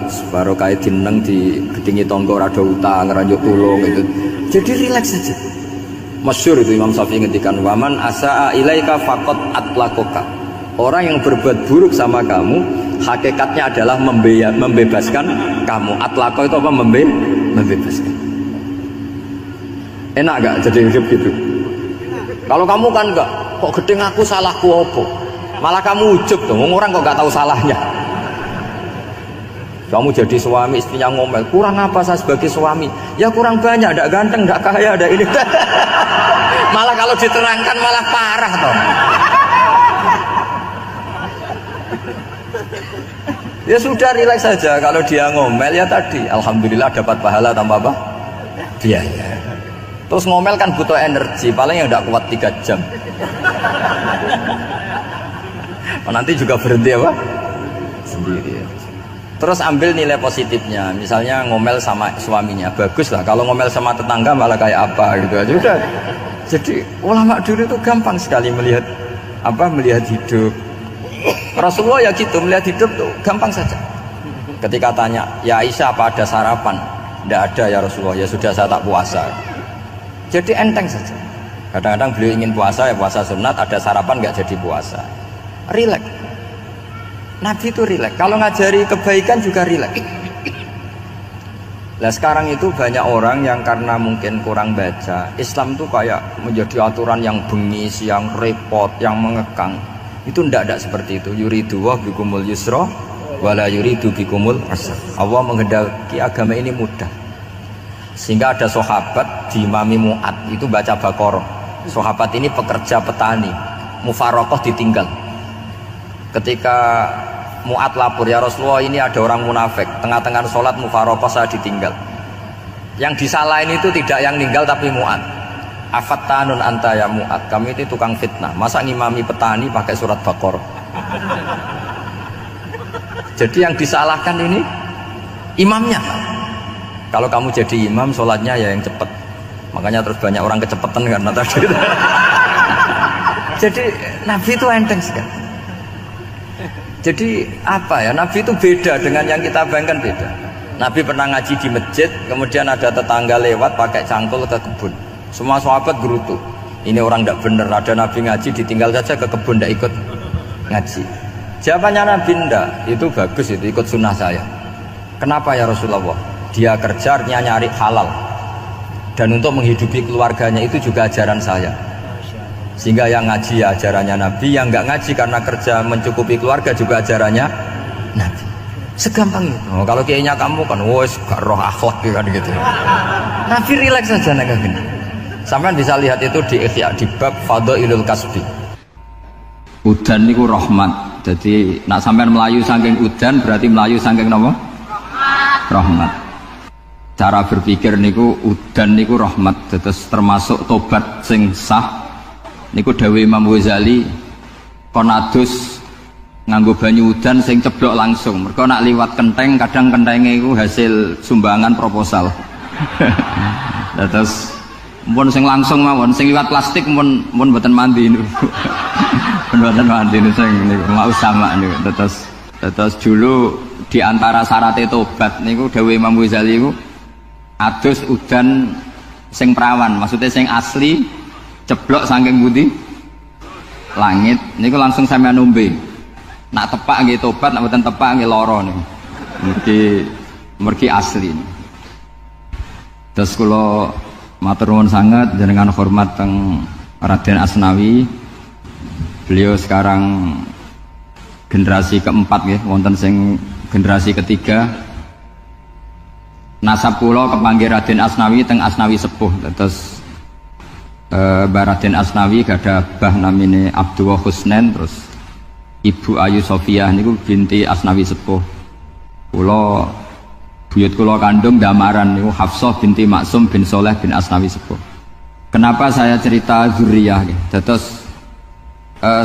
Speaker 1: dineng di gedingi tonggo rada utang, ngeranjuk tulung itu. Jadi rileks saja. Masyhur itu Imam Syafi'i ngendikan, waman asaa ilaika faqad atlaqaka. Orang yang berbuat buruk sama kamu, hakikatnya adalah membebaskan kamu. Atlaqo itu apa? Membebaskan. Enak gak jadi hidup gitu? Kalau kamu kan enggak, kok gedeng aku salahku apa? Malah kamu ujub tuh, orang kok gak tahu salahnya. Kamu jadi suami, istrinya ngomel, kurang apa saya sebagai suami? Ya kurang banyak, enggak ganteng, enggak kaya, ada ini. Malah kalau diterangkan malah parah toh. Ya sudah, rileks saja. Kalau dia ngomel ya tadi, alhamdulillah dapat pahala tanpa apa? Biaya. Terus ngomel kan butuh energi, paling yang tidak kuat 3 jam. Nanti juga berhenti apa? Sendiri. Terus ambil nilai positifnya. Misalnya ngomel sama suaminya, bagus lah. Kalau ngomel sama tetangga malah kayak apa gitu aja. Udah. Jadi ulama dulu itu gampang sekali melihat apa? Melihat hidup. Rasulullah ya gitu, melihat hidup tuh gampang saja. Ketika tanya, ya Aisyah apa ada sarapan? Tidak ada ya Rasulullah, ya sudah saya tak puasa. Jadi enteng saja. Kadang-kadang beliau ingin puasa, ya puasa sunat, ada sarapan nggak jadi puasa. Rileks. Nabi itu rileks. Kalau ngajari kebaikan juga rileks. Nah sekarang itu banyak orang yang karena mungkin kurang baca, Islam tuh kayak menjadi aturan yang bengis, yang repot, yang mengekang. Itu tidak seperti itu. Yuridu wa bikumul yusra wala yuridu bikumul usra. Allah menghendaki agama ini mudah. Sehingga ada sahabat di Imami Mu'ad itu baca Baqarah. Sahabat ini pekerja petani, mufarokoh ditinggal. Ketika Mu'ad lapor, ya Rasulullah ini ada orang munafik, tengah-tengah sholat mufarokoh saya ditinggal. Yang disalahin itu tidak yang ninggal tapi Mu'ad. Afattanun anta ya Mu'ad, kami itu tukang fitnah. Masa ngimami petani pakai surat Baqarah? Jadi yang disalahkan ini imamnya. Kalau kamu jadi imam, sholatnya ya yang cepat. Makanya terus banyak orang kecepatan karena tadi. Jadi Nabi itu enteng sekali. Jadi apa ya? Nabi itu beda dengan yang kita bayangkan, beda. Nabi pernah ngaji di masjid, kemudian ada tetangga lewat pakai cangkul ke kebun. Semua sahabat gerutu. Ini orang tidak benar. Ada Nabi ngaji ditinggal saja ke kebun, tidak ikut ngaji. Jawabannya Nabi tidak. Itu bagus, itu ikut sunnah saya. Kenapa ya Rasulullah? Dia kerjanya nyari halal, dan untuk menghidupi keluarganya itu juga ajaran saya. Sehingga yang ngaji ya ajarannya Nabi, yang nggak ngaji karena kerja mencukupi keluarga juga ajarannya Nabi. Segampang itu. Oh, kalau kayaknya kamu kan, wes gak roh akhlak kan gitu. Nabi rileks saja nggak gini. Sampai bisa lihat itu di Ihya di bab Fadhailul Kasbi. Udan niku rahmat. Jadi nak sampean melayu saking udan berarti melayu saking napa? Rahmat. Cara berpikir niku udan niku rahmat, terus termasuk tobat sing sah. Niku dawuh Imam Ghazali, kon adus nganggo banyu udan sing ceblok langsung. Mergo nak liwat kenteng, kadang kentenge iku hasil sumbangan proposal. Terus mun sing langsung mawon, sing liwat plastik mun mboten mandi niku. Mboten mandi niku sing niku mau sama niku. Terus dulu di antara syarat tobat niku dawuh Imam Ghazali iku adus udan sing perawan, maksudnya sing asli ceblok saking pundi langit niku langsung sampean nombe. Nak tepak nggih tobat, nak mboten tepak nggih lara niku. Mergi asli. Terus kula matur nuwun sangat jenengan hormat teng Raden Asnawi. Beliau sekarang generasi keempat nggih, wonten sing generasi ketiga. Nasab kula kepanggih Raden Asnawi teng Asnawi sepuh. Terus Raden Asnawi gada bah namine Abdullah Husnen, terus Ibu Ayu Sofiyah niku binti Asnawi sepuh. Kula buyut kula kandung damaran niku Hafsah binti Maksum bin Soleh bin Asnawi sepuh. Kenapa saya cerita zuriyah nggih? Terus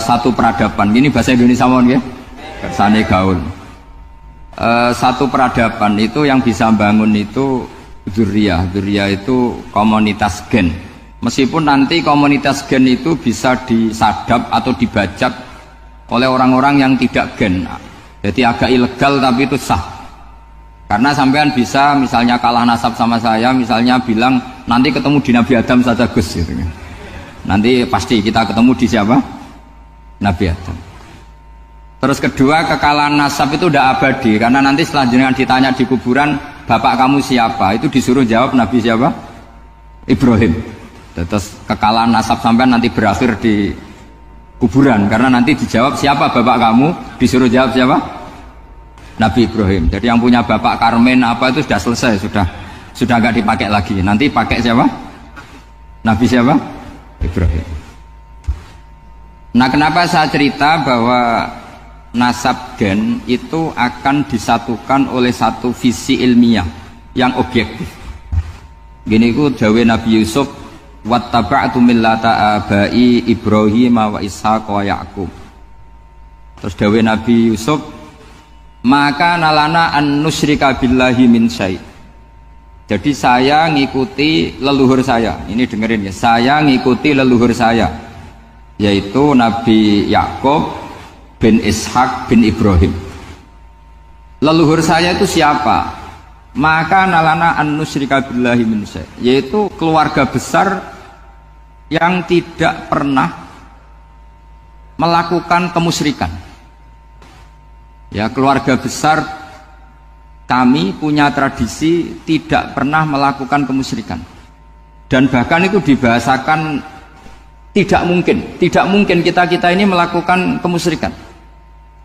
Speaker 1: satu peradaban. Ini bahasa Indonesia mawon nggih. Kersane gaul. Satu peradaban itu yang bisa bangun itu zuriyah itu komunitas gen. Meskipun nanti komunitas gen itu bisa disadap atau dibajak oleh orang-orang yang tidak gen, jadi agak ilegal tapi itu sah. Karena sampean bisa misalnya kalah nasab sama saya, misalnya bilang nanti ketemu di Nabi Adam saja Gus gitu. Nanti pasti kita ketemu di siapa? Nabi Adam. Terus kedua, kekalahan nasab itu udah abadi, karena nanti setelah jenengan ditanya di kuburan, bapak kamu siapa? Itu disuruh jawab Nabi siapa? Ibrahim. Terus kekalahan nasab sampai nanti berakhir di kuburan, karena nanti dijawab siapa bapak kamu, disuruh jawab siapa? Nabi Ibrahim. Jadi yang punya bapak Karmen apa itu sudah selesai, sudah nggak dipakai lagi. Nanti pakai siapa? Nabi siapa? Ibrahim. Nah, kenapa saya cerita bahwa nasab gen itu akan disatukan oleh satu visi ilmiah yang objektif. Gini ku dawe Nabi Yusuf, wattaba'tu millata abai Ibrahim wa Ishaq wa Yaqub. Terus dawe Nabi Yusuf, maka nalana an nusyrika billahi min syai'. Jadi saya ngikuti leluhur saya. Ini dengerin ya, saya ngikuti leluhur saya, yaitu Nabi Yakub bin Ishak bin Ibrahim. Leluhur saya itu siapa? Maka nalana an nusyrika billahi min syai', yaitu keluarga besar yang tidak pernah melakukan kemusyrikan. Ya, keluarga besar
Speaker 2: kami punya tradisi tidak pernah melakukan kemusyrikan. Dan bahkan itu dibahasakan tidak mungkin kita ini melakukan kemusyrikan.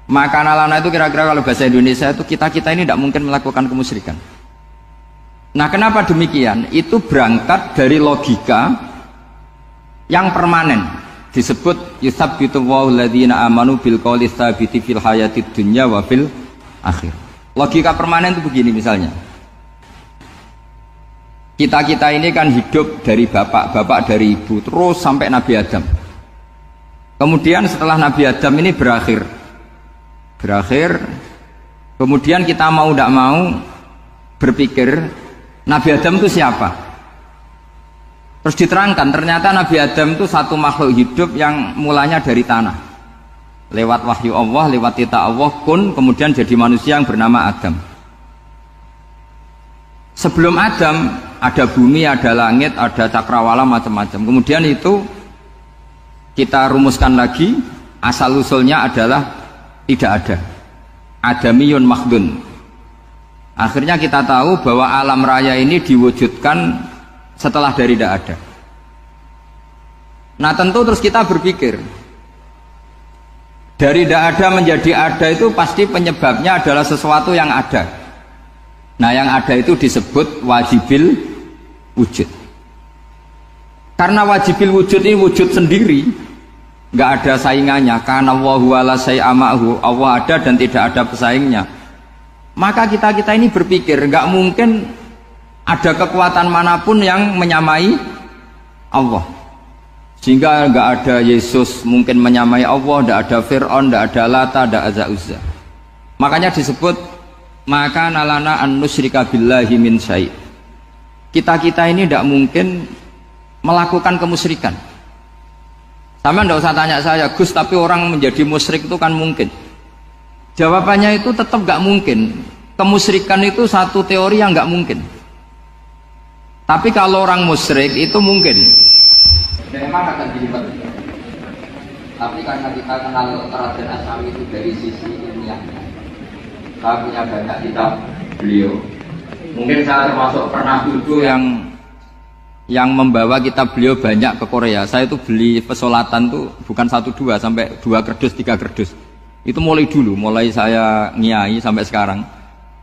Speaker 2: Maka nalana itu kira-kira kalau bahasa Indonesia itu kita ini tidak mungkin melakukan kemusyrikan. Nah, kenapa demikian? Itu berangkat dari logika yang permanen. Disebut yusabbitu Allahu alladziina aamanu bil qouli tsabiti fil hayatid dunya wa fil akhir. Logika permanen itu begini misalnya. Kita ini kan hidup dari bapak dari ibu terus sampai Nabi Adam. Kemudian setelah Nabi Adam ini berakhir, kemudian kita mau tidak mau berpikir Nabi Adam itu siapa? Terus diterangkan ternyata Nabi Adam itu satu makhluk hidup yang mulanya dari tanah, lewat wahyu Allah, lewat titah Allah kun, kemudian jadi manusia yang bernama Adam. Sebelum Adam ada bumi, ada langit, ada cakrawala, macam-macam. Kemudian itu kita rumuskan lagi, asal usulnya adalah tidak ada, adamiyun makhdun. Akhirnya kita tahu bahwa alam raya ini diwujudkan setelah dari tidak ada. Nah tentu terus kita berpikir dari tidak ada menjadi ada itu pasti penyebabnya adalah sesuatu yang ada. Nah yang ada itu disebut wajibil wujud. Karena wajibil wujud ini wujud sendiri, nggak ada saingannya. Karena Allahu ala syai'amahu, Allah ada dan tidak ada pesaingnya. Maka kita ini berpikir nggak mungkin ada kekuatan manapun yang menyamai Allah. Sehingga nggak ada Yesus mungkin menyamai Allah, nggak ada Fir'aun, nggak ada Lata, nggak ada Uzza. Makanya disebut maka nalana an nusyrika billahi min syai'. Kita ini tidak mungkin melakukan kemusyrikan. Sama nggak usah tanya saya, Gus, tapi orang menjadi musyrik itu kan mungkin. Jawabannya itu tetap nggak mungkin. Kemusyrikan itu satu teori yang nggak mungkin. Tapi kalau orang musyrik itu mungkin. Memang akan dilibat. Tapi karena kita kenal Raden Asnawi itu dari sisi ilmiahnya, saya punya banyak kitab beliau. Mungkin saya termasuk pernah dulu yang membawa kitab beliau banyak ke Korea. Saya itu beli pesolatan tuh bukan 1-2 sampai 2 kerdus 3 kerdus. Itu mulai dulu, mulai saya ngiai sampai sekarang.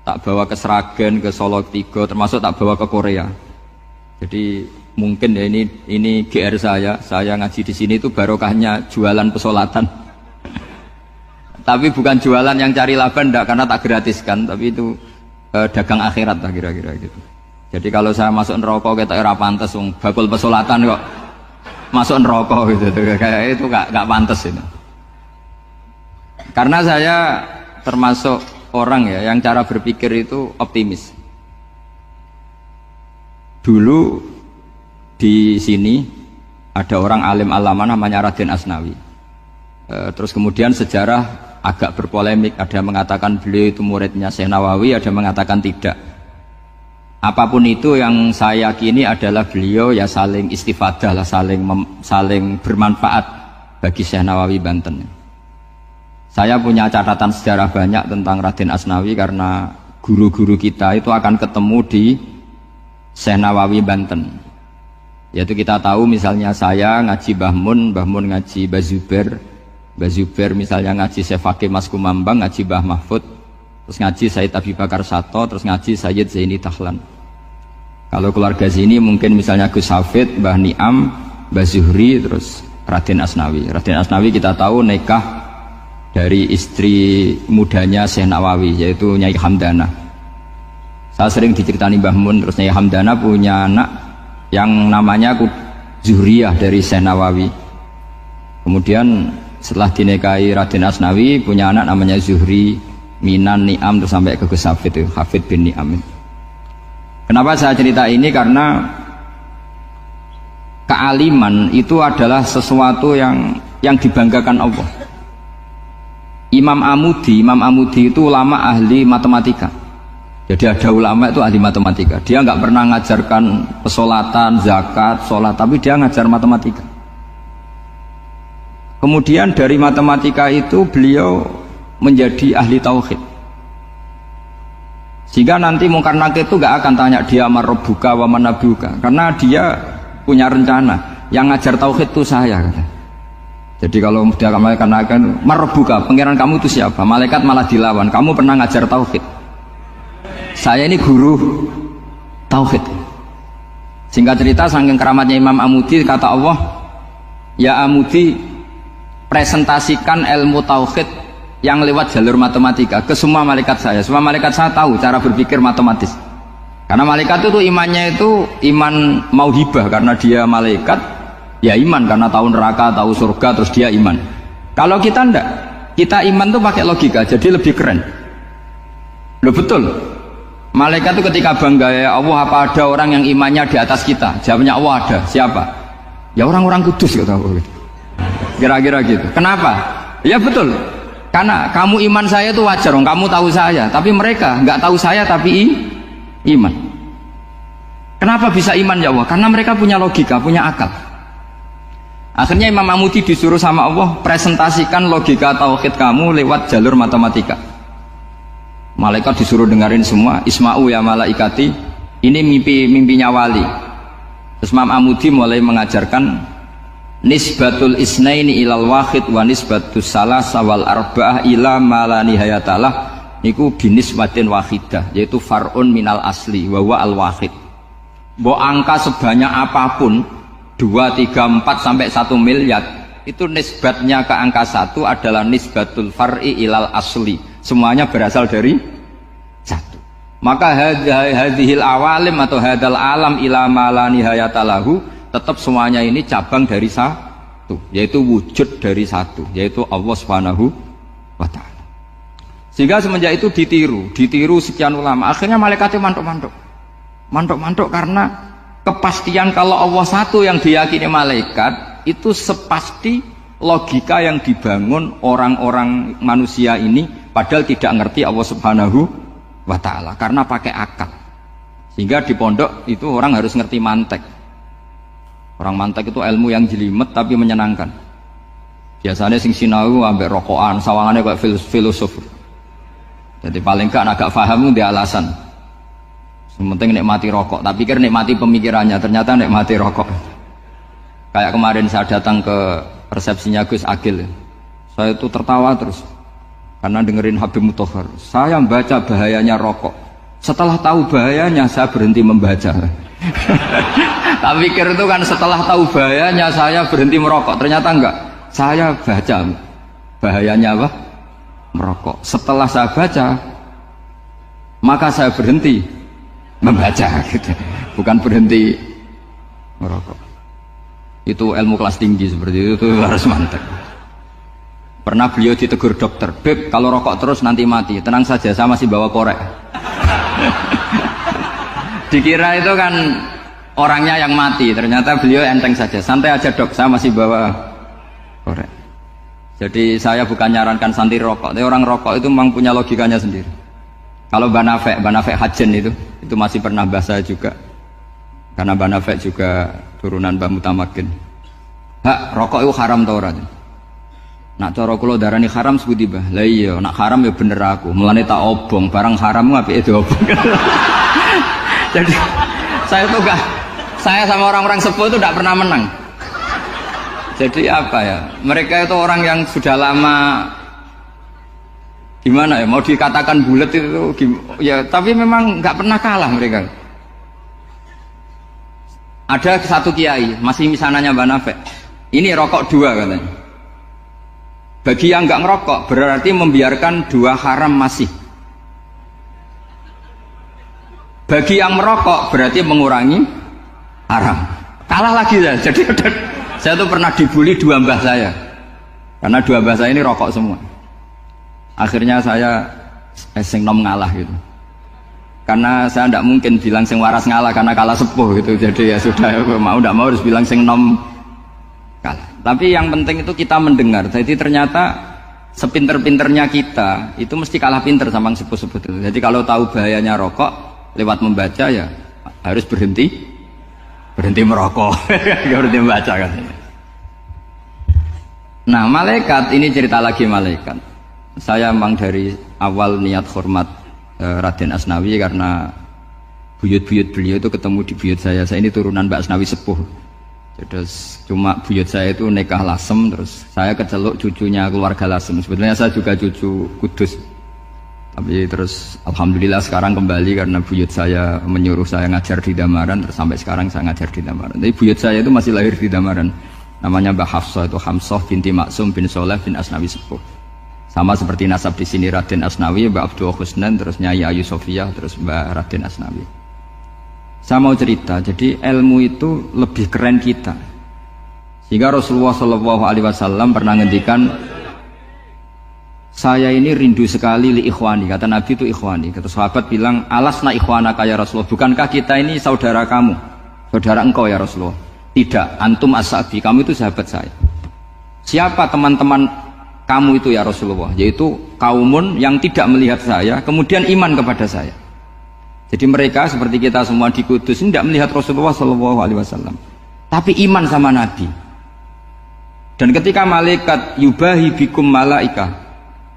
Speaker 2: Tak bawa ke Sragen, ke Solo 3, termasuk tak bawa ke Korea. Jadi mungkin ya ini GR saya ngaji di sini itu barokahnya jualan pesolatan. Tapi bukan jualan yang cari laba enggak, karena tak gratiskan, tapi itu dagang akhirat lah kira-kira gitu. Jadi kalau saya masuk neraka kita era pantas bakul pesolatan kok masuk neraka gitu. Kayak itu enggak pantas itu. Karena saya termasuk orang ya yang cara berpikir itu optimis. Dulu di sini ada orang alim alama namanya Raden Asnawi. Terus kemudian sejarah agak berpolemik, ada yang mengatakan beliau itu muridnya Syekh Nawawi, ada yang mengatakan tidak. Apapun itu yang saya yakini adalah beliau ya saling istifadah lah, saling bermanfaat bagi Syekh Nawawi Banten. Saya punya catatan sejarah banyak tentang Raden Asnawi karena guru-guru kita itu akan ketemu di Syekh Nawawi Banten. Yaitu kita tahu misalnya saya ngaji Mbah Mun ngaji Mbah Zubair misalnya ngaji Syekh Fakih Mas Kumambang, ngaji Mbah Mahfud, terus ngaji Sayyid Abi Bakar Sato, terus ngaji Sayyid Zaini Tahlan. Kalau keluarga sini mungkin misalnya Gus Hafid, Mbah Niam, Mbah Zuhri, terus Raden Asnawi. Raden Asnawi kita tahu nikah dari istri mudanya Syekh Nawawi, yaitu Nyai Hamdana. Saya sering diceritani Mbah Mun, terus Nyai Hamdana punya anak yang namanya Zuhriyah dari Syekh Nawawi. Kemudian setelah dinikahi Raden Asnawi punya anak namanya Zuhri, Minan, Niam, terus sampai ke Gus Hafid itu, Hafid bin Niam. Kenapa saya cerita ini? Karena kealiman itu adalah sesuatu yang dibanggakan Allah. Imam Amudi itu ulama ahli matematika. Jadi ada ulama itu ahli matematika. Dia nggak pernah ngajarkan pesolatan, zakat, sholat, tapi dia ngajar matematika. Kemudian dari matematika itu beliau menjadi ahli tauhid. Sehingga nanti Mungkar Nakir itu gak akan tanya dia marabbuka wa manabiuka, karena dia punya rencana. Yang ngajar tauhid itu saya. Jadi kalau dia malaikat akan marabbuka, pangeran kamu itu siapa? Malaikat malah dilawan. Kamu pernah ngajar tauhid? Saya ini guru tauhid. Singkat cerita, saking keramatnya Imam Amudi, kata Allah, ya Amudi, presentasikan ilmu tauhid yang lewat jalur matematika ke semua malaikat saya. Semua malaikat saya tahu cara berpikir matematis. Karena malaikat itu imannya itu iman mauhibah, karena dia malaikat, ya iman karena tahu neraka, tahu surga, terus dia iman. Kalau kita enggak, kita iman tuh pakai logika, jadi lebih keren. Loh betul. Malaikat itu ketika bangga, ya Allah, apa ada orang yang imannya di atas kita? Jawabnya Allah ada. Siapa? Ya orang-orang kudus, kata Allah. Kira-kira gitu. Kenapa? Ya betul. Karena kamu iman saya itu wajar, kamu tahu saya. Tapi mereka nggak tahu saya, tapi iman. Kenapa bisa iman ya Allah? Karena mereka punya logika, punya akal. Akhirnya Imam Amudi disuruh sama Allah, presentasikan logika tauhid kamu lewat jalur matematika. Malaikat disuruh dengerin semua. Isma'u ya malaikati, ini mimpinya wali. Terus Imam Amudi mulai mengajarkan nisbatul isnaini ilal wahid wa nisbatus salasa wal arba'ah ila ma la nihayatalah, niku binisbatin wahidah, yaitu far'un minal asli wa huwa al wahid. Mbok angka sebanyak apapun 2, 3, 4 sampai 1 miliar, itu nisbatnya ke angka 1 adalah nisbatul far'i ilal asli, semuanya berasal dari 1. Maka hadhil awalim atau hadal alam ila ma la nihayatalahu, tetap semuanya ini cabang dari 1, yaitu wujud dari 1, yaitu Allah Subhanahu wa ta'ala. Sehingga semenjak itu ditiru sekian ulama. Akhirnya malaikatnya mantuk karena kepastian kalau Allah 1 yang diyakini malaikat itu sepasti logika yang dibangun orang-orang manusia ini, padahal tidak ngerti Allah Subhanahu wa ta'ala karena pakai akal. Sehingga di pondok itu orang harus ngerti mantek. Orang mantek itu ilmu yang jelimet tapi menyenangkan. Biasanya sing sinau ambek rokokan, sawangannya kayak filosof. Jadi paling gak agak paham dia alasan. Sementing nikmati rokok, tapi pikir nikmati pemikirannya, ternyata nikmati rokok. Kayak kemarin saya datang ke resepsinya Gus Agil, saya itu tertawa terus karena dengerin Habib Mutahar. Saya membaca bahayanya rokok, setelah tahu bahayanya saya berhenti membaca. Tak pikir itu kan setelah tahu bahayanya saya berhenti merokok, ternyata enggak. Saya baca bahayanya apa? Merokok. Setelah saya baca, maka saya berhenti membaca, gitu. Bukan berhenti merokok. Itu ilmu kelas tinggi seperti itu harus mantap. Pernah beliau ditegur dokter, Beb, kalau rokok terus nanti mati. Tenang saja, saya masih bawa korek. Dikira itu kan orangnya yang mati, ternyata beliau enteng saja. Santai aja dok, saya masih bawa korek. Jadi saya bukan nyarankan santri rokok, tapi orang rokok itu memang punya logikanya sendiri. Kalau Banafek Hajen itu masih pernah bahasa juga, karena Banafek juga turunan Mbah Mutamakin. Hak, rokok itu haram tau ora? Nak cara kula darani haram sebuti bah. Lah iya, nak haram ya bener aku. Mulane tak obong, barang haram apike diobong. Jadi saya sama orang-orang sepuh itu tidak pernah menang. Jadi apa ya? Mereka itu orang yang sudah lama, gimana ya, mau dikatakan bulat itu ya, tapi memang nggak pernah kalah mereka. Ada satu kiai masih misananya Mbak Nafek, ini rokok 2 katanya. Bagi yang nggak ngerokok berarti membiarkan 2 haram masih. Bagi yang merokok berarti mengurangi haram. Kalah lagi ya. Jadi saya tuh pernah dibully 2 mbah saya, karena 2 mbah saya ini rokok semua. Akhirnya saya sing nom ngalah gitu, karena saya tidak mungkin bilang sing waras ngalah karena kalah sepuh gitu. Jadi ya sudah, mau tidak mau harus bilang sing nom kalah. Tapi yang penting itu kita mendengar. Jadi ternyata sepinter-pinternya kita itu mesti kalah pinter sama yang sepuh-sepuh itu. Jadi kalau tahu bahayanya rokok lewat membaca ya harus berhenti merokok. Berhenti membaca katanya. Nah malaikat ini cerita lagi malaikat. Saya memang dari awal niat hormat Raden Asnawi karena buyut-buyut beliau itu ketemu di buyut saya ini turunan Mbak Asnawi sepuh. Terus cuma buyut saya itu nikah Lasem, terus saya keceluk cucunya keluarga Lasem. Sebetulnya saya juga cucu Kudus, tapi terus alhamdulillah sekarang kembali karena buyut saya menyuruh saya ngajar di Damaran, terus sampai sekarang saya ngajar di Damaran. Tapi buyut saya itu masih lahir di Damaran, namanya Mbak Hafsah, itu Hamsah binti Maksum bin Soleh bin Asnawi sepuh. Sama seperti nasab di sini Raden Asnawi, Mbak Abdul Husnan, terus Nyai Ayu Sofiyah, terus Mbak Raden Asnawi. Saya mau cerita, jadi ilmu itu lebih keren kita. Sehingga Rasulullah SAW pernah ngendikan, saya ini rindu sekali li ikhwani. Kata Nabi itu ikhwani. Kata sahabat bilang, alasna ikhwanaka ya Rasulullah. Bukankah kita ini saudara kamu, saudara engkau ya Rasulullah? Tidak, antum as-sahabi, kamu itu sahabat saya. Siapa teman-teman kamu itu ya Rasulullah? Yaitu kaumun yang tidak melihat saya, kemudian iman kepada saya. Jadi mereka seperti kita semua di Kudus tidak melihat Rasulullah SAW, tapi iman sama Nabi. Dan ketika malaikat yubahi bikum malaika,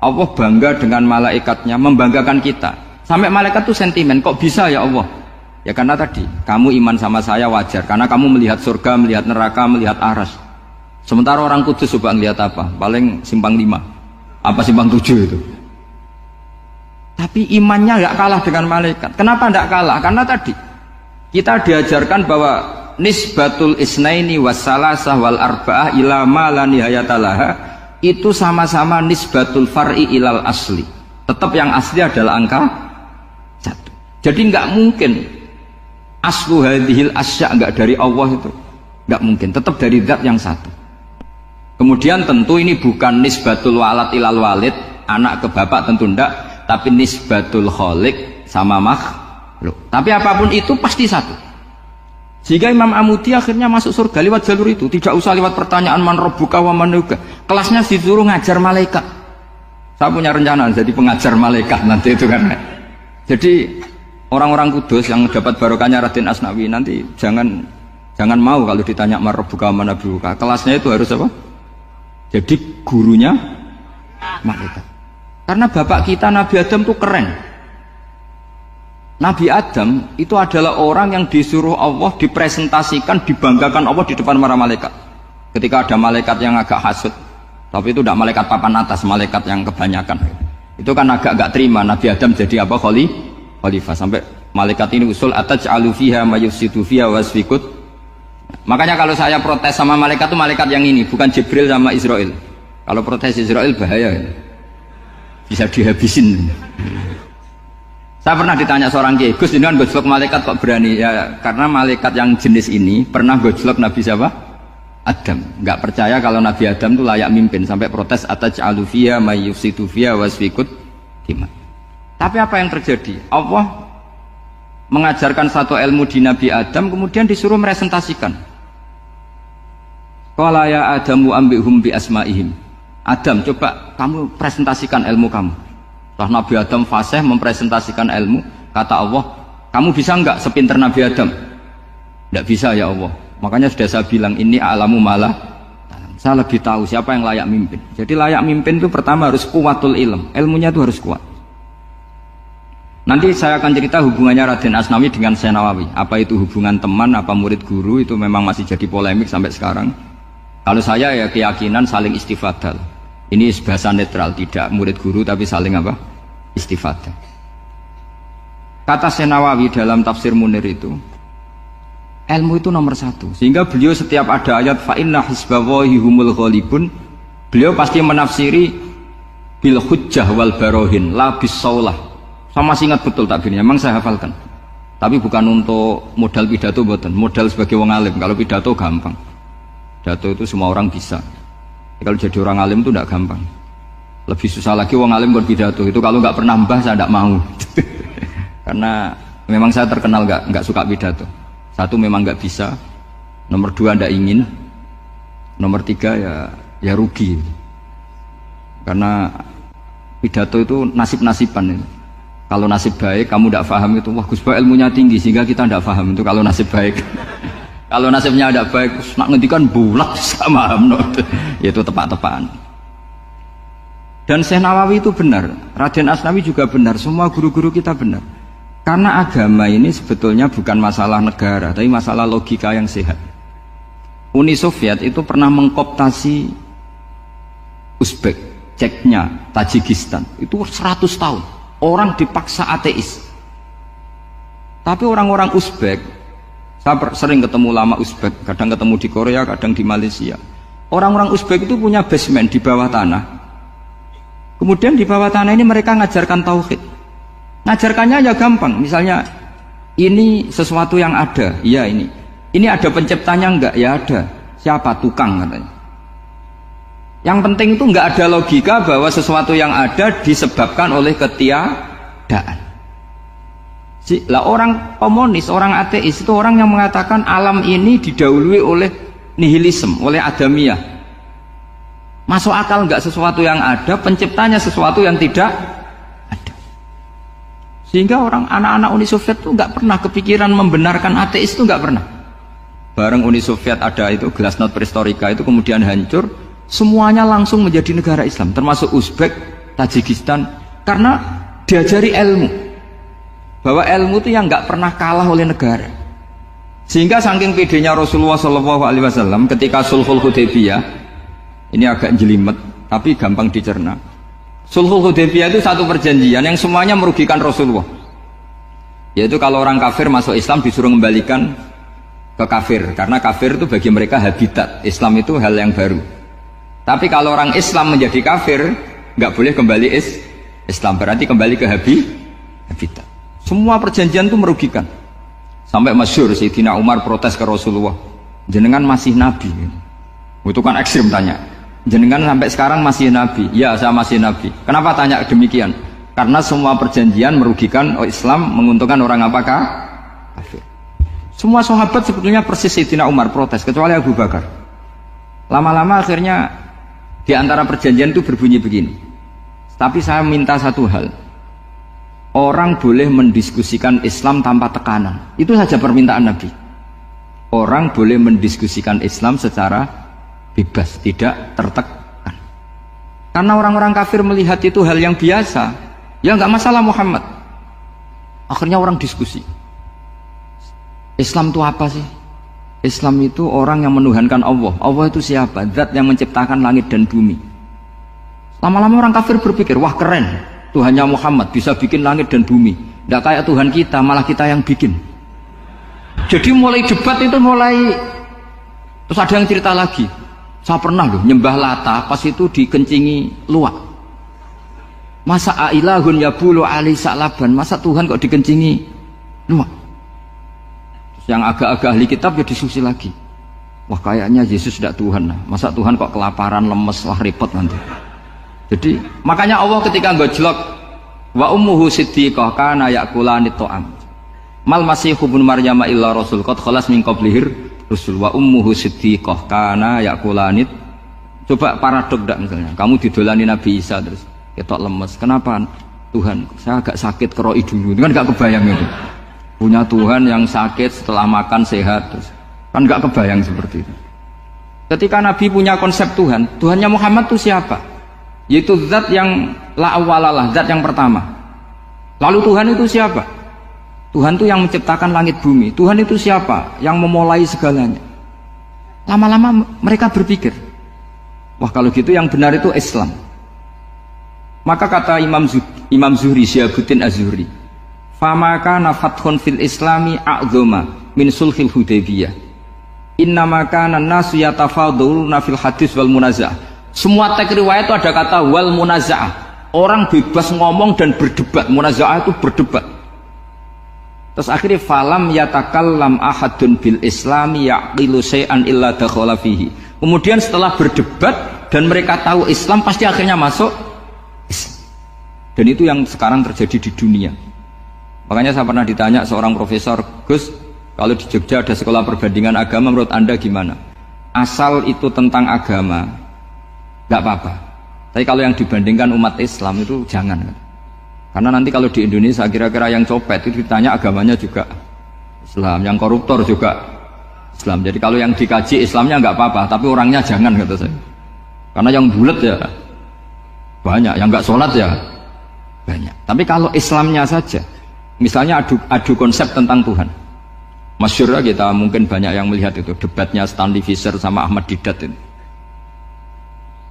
Speaker 2: Allah bangga dengan malaikatnya, membanggakan kita. Sampai malaikat tuh sentimen, kok bisa ya Allah? Ya karena tadi kamu iman sama saya wajar, karena kamu melihat surga, melihat neraka, melihat aras. Sementara orang Kudus coba ngelihat apa? Paling simpang 5, apa simpang 7 itu. Tapi imannya nggak kalah dengan malaikat. Kenapa nggak kalah? Karena tadi kita diajarkan bahwa nisbatul isnaini wassalasah wal arba'ah ila ma la nihayatalaha itu sama-sama nisbatul far'i ilal asli. Tetap yang asli adalah angka 1. Jadi nggak mungkin aslu hadhil asya nggak dari Allah itu, nggak mungkin. Tetap dari zat yang 1. Kemudian tentu ini bukan nisbatul walad ilal walid, anak ke bapak tentu ndak. Tapi nisbatul khaliq sama makhluk. Tapi apapun itu pasti 1. Sehingga Imam Amudi akhirnya masuk surga lewat jalur itu. Tidak usah lewat pertanyaan man rabbuka wa man nabiyyuka. Kelasnya disuruh ngajar malaikat. Saya punya rencana jadi pengajar malaikat nanti itu kan. Jadi orang-orang Kudus yang dapat barokahnya Raden Asnawi nanti jangan mau kalau ditanya man rabbuka wa man nabiyyuka. Kelasnya itu harus apa? Jadi gurunya malaikat. Karena bapak kita Nabi Adam itu keren. Nabi Adam itu adalah orang yang disuruh Allah dipresentasikan, dibanggakan Allah di depan para malaikat. Ketika ada malaikat yang agak hasut, tapi itu tidak malaikat papan atas, malaikat yang kebanyakan. Itu kan agak gak terima Nabi Adam jadi apa? Khalifah. Sampai malaikat ini usul ataj'alu fiha mayufsidu fiha wasfikut. Makanya kalau saya protes sama malaikat itu malaikat yang ini, bukan Jibril sama Israel. Kalau protes Israel bahaya ya. Bisa dihabisin. Saya pernah ditanya seorang kiai, Gus ini kan gojlok malaikat kok berani? Ya karena malaikat yang jenis ini pernah gojlok Nabi siapa? Adam. Nggak percaya kalau Nabi Adam itu layak mimpin, sampai protes ataj'alu fiha may yufsidu fiha wasfikut dima. Tapi apa yang terjadi? Allah mengajarkan satu ilmu di Nabi Adam, kemudian disuruh meresentasikan. Qala ya Adamu ambihum bi asma'ihim. Adam, coba kamu presentasikan ilmu kamu. Setelah Nabi Adam fasih mempresentasikan ilmu, kata Allah, kamu bisa enggak sepinter Nabi Adam? Enggak bisa ya Allah. Makanya sudah saya bilang, ini a'lamu malah. Saya lebih tahu siapa yang layak mimpin. Jadi layak mimpin itu pertama harus kuwatul ilm. Ilmunya itu harus kuat. Nanti saya akan cerita hubungannya Raden Asnawi dengan Syekh Nawawi. Apa itu hubungan teman, apa murid guru, itu memang masih jadi polemik sampai sekarang. Kalau saya ya keyakinan saling istifadah. Ini bahasa netral, tidak murid guru tapi saling apa? Istifadah. Kata Syekh Nawawi dalam tafsir Munir itu, ilmu itu nomor 1. Sehingga beliau setiap ada ayat fa inna hizballahi humul ghalibun, beliau pasti menafsiri bil hujjah wal barohin la bis saulah. Saya masih ingat betul takbirnya, memang saya hafalkan. Tapi bukan untuk modal pidato mboten, modal sebagai wong alim. Kalau pidato gampang. Pidato itu semua orang bisa. Kalau jadi orang alim itu tidak gampang. Lebih susah lagi wong alim berpidato. Itu kalau nggak pernah mbah saya tidak mau. Karena memang saya terkenal nggak suka pidato. 1 memang nggak bisa. Nomor 2 tidak ingin. Nomor 3 ya rugi. Karena pidato itu nasib-nasiban. Kalau nasib baik kamu tidak paham itu, wah Gus Ba ilmunya tinggi sehingga kita tidak paham itu kalau nasib baik. Kalau nasibnya ada baik, nak ngendikan bulat sama no. Itu tepat-tepatan. Dan Syekh Nawawi itu benar, Raden Asnawi juga benar, semua guru-guru kita benar. Karena agama ini sebetulnya bukan masalah negara, tapi masalah logika yang sehat. Uni Soviet itu pernah mengkooptasi Uzbek, Ceknya, Tajikistan. Itu 100 tahun. Orang dipaksa ateis. Tapi orang-orang Uzbek, saya sering ketemu lama Uzbek, kadang ketemu di Korea, kadang di Malaysia. Orang-orang Uzbek itu punya basement di bawah tanah. Kemudian di bawah tanah ini mereka ngajarkan tauhid. Ngajarkannya ya gampang. Misalnya ini sesuatu yang ada, iya ini. Ini ada penciptanya enggak? Ya ada. Siapa? Tukang katanya. Yang penting itu enggak ada logika bahwa sesuatu yang ada disebabkan oleh ketiadaan. Lah orang komunis, orang ateis itu orang yang mengatakan alam ini didahului oleh nihilisme, oleh adamiyah. Masuk akal enggak sesuatu yang ada, penciptanya sesuatu yang tidak ada. Sehingga orang anak-anak Uni Soviet itu enggak pernah kepikiran membenarkan ateis, itu enggak pernah. Bareng Uni Soviet ada itu Glasnost Perestroika itu kemudian hancur, semuanya langsung menjadi negara Islam, termasuk Uzbek, Tajikistan, karena diajari ilmu. Bahwa ilmu itu yang enggak pernah kalah oleh negara. Sehingga saking pedenya Rasulullah SAW ketika Sulhul Hudaybiyah, ini agak jelimet, tapi gampang dicerna. Sulhul Hudaybiyah itu satu perjanjian yang semuanya merugikan Rasulullah. Yaitu kalau orang kafir masuk Islam disuruh kembalikan ke kafir, karena kafir itu bagi mereka habitat. Islam itu hal yang baru. Tapi kalau orang Islam menjadi kafir, nggak boleh kembali Islam, berarti kembali ke habitat. Semua perjanjian itu merugikan. Sampai masyhur Sayyidina Umar protes ke Rasulullah, jenengan masih nabi. Itu kan ekstrim tanya. Jenengan sampai sekarang masih nabi? Ya, saya masih nabi. Kenapa tanya demikian? Karena semua perjanjian merugikan Islam, menguntungkan orang apakah? Kafir. Semua sahabat sebetulnya persis Sayyidina Umar protes, kecuali Abu Bakar. Lama-lama akhirnya di antara perjanjian itu berbunyi begini. Tapi saya minta satu hal. Orang boleh mendiskusikan Islam tanpa tekanan. Itu saja permintaan Nabi. Orang boleh mendiskusikan Islam secara bebas, tidak tertekan. Karena orang-orang kafir melihat itu hal yang biasa, ya nggak masalah Muhammad. Akhirnya orang diskusi. Islam itu apa sih? Islam itu orang yang menuhankan Allah. Allah itu siapa? Zat yang menciptakan langit dan bumi. Lama-lama orang kafir berpikir, wah keren, Tuhannya Muhammad bisa bikin langit dan bumi. Nggak kayak Tuhan kita, malah kita yang bikin. Jadi mulai debat itu terus ada yang cerita lagi. Saya pernah loh nyembah Lata, pas itu dikencingi luwak. Masa ailahun ya bulu ali sa'laban, masa Tuhan kok dikencingi luwak? Terus yang agak-agak ahli kitab ya diskusi lagi. Wah kayaknya Yesus tidak Tuhan lah. Masa Tuhan kok kelaparan, lemes, wah repot nanti. Jadi makanya Allah ketika gojlok wa ummuhu siddiqah kana yakulani ta'am. Mal masihu ibnu Maryam illa rasul qad khalas min qablihir rusul wa ummuhu siddiqah kana yakulanit. Coba paradok enggak misalnya kamu didolani Nabi Isa terus ketok lemes, kenapa Tuhan saya agak sakit keroi dulu, itu kan enggak kebayang itu. Punya Tuhan yang sakit setelah makan sehat terus kan enggak kebayang seperti itu. Ketika Nabi punya konsep Tuhan, Tuhannya Muhammad itu siapa? Yaitu zat yang la awalalah, zat yang pertama. Lalu Tuhan itu siapa? Tuhan itu yang menciptakan langit bumi. Tuhan itu siapa? Yang memulai segalanya. Lama-lama mereka berpikir, wah kalau gitu yang benar itu Islam. Maka kata Imam Zuhri, Syihabuddin Az-Zuhri, famaka nafathun fil islami a'zoma min sulhil hudaybiyah. Innama kana nasu yatafaduluna fil hadis wal munazah. Semua teks riwayat itu ada kata wal munazah. Orang bebas ngomong dan berdebat. Munazah itu berdebat. Terus akhirnya falam yatakallam ahadun bil islami yaqilu syai'an illa dakhala fihi. Kemudian setelah berdebat dan mereka tahu Islam, pasti akhirnya masuk Islam. Dan itu yang sekarang terjadi di dunia. Makanya saya pernah ditanya seorang profesor, Gus, kalau di Jogja ada sekolah perbandingan agama, menurut Anda gimana? Asal itu tentang agama, nggak apa-apa. Tapi kalau yang dibandingkan umat Islam itu jangan. Karena nanti kalau di Indonesia kira-kira yang copet itu ditanya agamanya juga Islam, yang koruptor juga Islam. Jadi kalau yang dikaji Islamnya nggak apa-apa, tapi orangnya jangan, kata saya. Karena yang bulat ya banyak, yang nggak sholat ya banyak. Tapi kalau Islamnya saja, misalnya adu konsep tentang Tuhan, masyhur kita mungkin banyak yang melihat itu debatnya Stanley Fischer sama Ahmad Didat itu.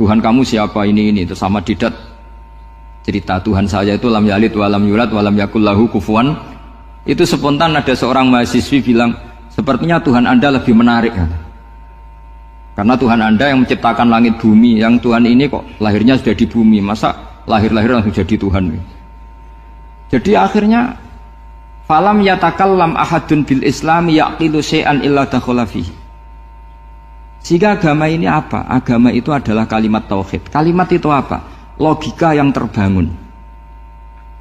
Speaker 2: Tuhan kamu siapa ini itu sama Didat cerita Tuhan saya itu lam yalid walam yulad walam yakul lahu kufuwan. Itu spontan ada seorang mahasiswi bilang, sepertinya Tuhan Anda lebih menarik karena Tuhan Anda yang menciptakan langit bumi, yang Tuhan ini kok lahirnya sudah di bumi, masa lahir-lahir langsung jadi Tuhan. Jadi akhirnya falam yatakallam ahadun bil islami yaqilu syai'an illa dakhala fihi. Sehingga agama ini apa? Agama itu adalah kalimat tauhid. Kalimat itu apa? Logika yang terbangun.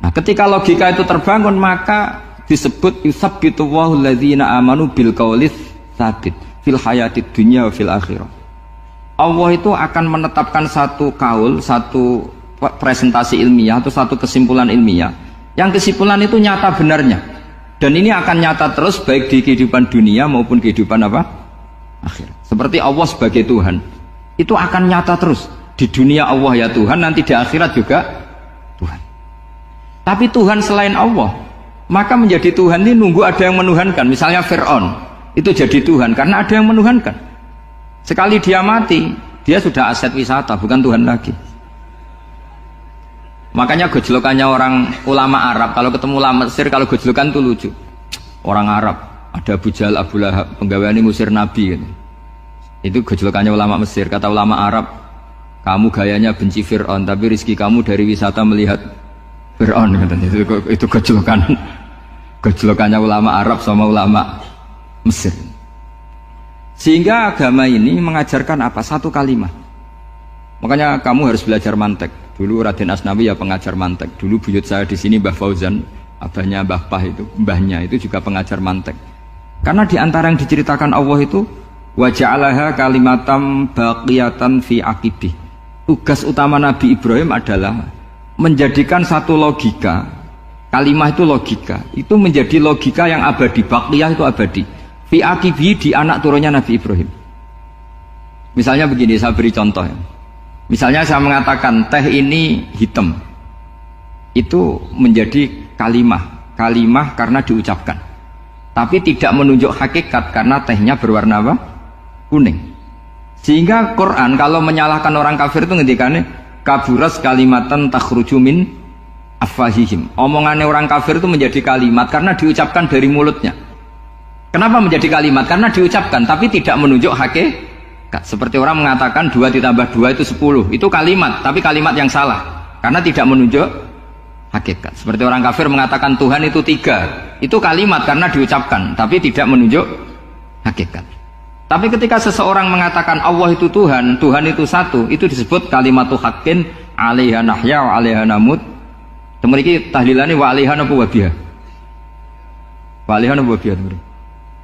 Speaker 2: Nah, ketika logika itu terbangun, maka disebut yusabbitu Allahu alladzina amanu bil qaulis tsabit fil hayatid dunya wa fil akhirah. Allah itu akan menetapkan satu kaul, satu presentasi ilmiah atau satu kesimpulan ilmiah. Yang kesimpulan itu nyata benarnya. Dan ini akan nyata terus baik di kehidupan dunia maupun kehidupan apa? Akhir. Seperti Allah sebagai Tuhan. Itu akan nyata terus. Di dunia Allah ya Tuhan, nanti di akhirat juga Tuhan. Tapi Tuhan selain Allah, maka menjadi Tuhan ini nunggu ada yang menuhankan. Misalnya Fir'aun, itu jadi Tuhan karena ada yang menuhankan. Sekali dia mati, dia sudah aset wisata, bukan Tuhan lagi. Makanya gejolokannya orang ulama Arab, kalau ketemu ulama Mesir, kalau gejolokan itu lucu. Orang Arab, ada Abu Jahal, Abu Lahab, penggaweane ngusir Nabi gitu. Itu gejolokannya ulama Mesir. Kata ulama Arab, kamu gayanya benci Fir'aun, tapi rizki kamu dari wisata melihat Fir'aun. Itu gejolokannya ulama Arab sama ulama Mesir. Sehingga agama ini mengajarkan apa? Satu kalimat. Makanya kamu harus belajar mantek. Dulu Raden Asnawi ya pengajar mantek. Dulu buyut saya di sini Mbah Fauzan, abahnya Mbah Pah itu, mbahnya itu juga pengajar mantek. Karena di antara yang diceritakan Allah itu wa ja'alaha kalimatam baqiyatan fi aqibih. Tugas utama Nabi Ibrahim adalah menjadikan satu logika. Kalimah itu logika. Itu menjadi logika yang abadi. Baqiyah itu abadi. Fi aqibih di anak turunnya Nabi Ibrahim. Misalnya begini, saya beri contoh ya. Misalnya saya mengatakan teh ini hitam, itu menjadi kalimah karena diucapkan, tapi tidak menunjuk hakikat karena tehnya berwarna apa? Kuning. Sehingga Quran kalau menyalahkan orang kafir itu ngendikannya kaburas kalimatan takhruju min afwahihim. Omongannya orang kafir itu menjadi kalimat karena diucapkan dari mulutnya. Kenapa menjadi kalimat? Karena diucapkan tapi tidak menunjuk hakikat. Seperti orang mengatakan 2 ditambah 2 itu 10, itu kalimat, tapi kalimat yang salah karena tidak menunjuk hakikat. Seperti orang kafir mengatakan Tuhan itu 3, itu kalimat karena diucapkan tapi tidak menunjuk hakikat. Tapi ketika seseorang mengatakan Allah itu Tuhan, Tuhan itu satu, itu disebut kalimatu haqqin 'alaiha nahya wa 'alaiha namut. Temriki tahlilane wa 'alaiha napa wa biha. Wa 'alaiha napa wa biha.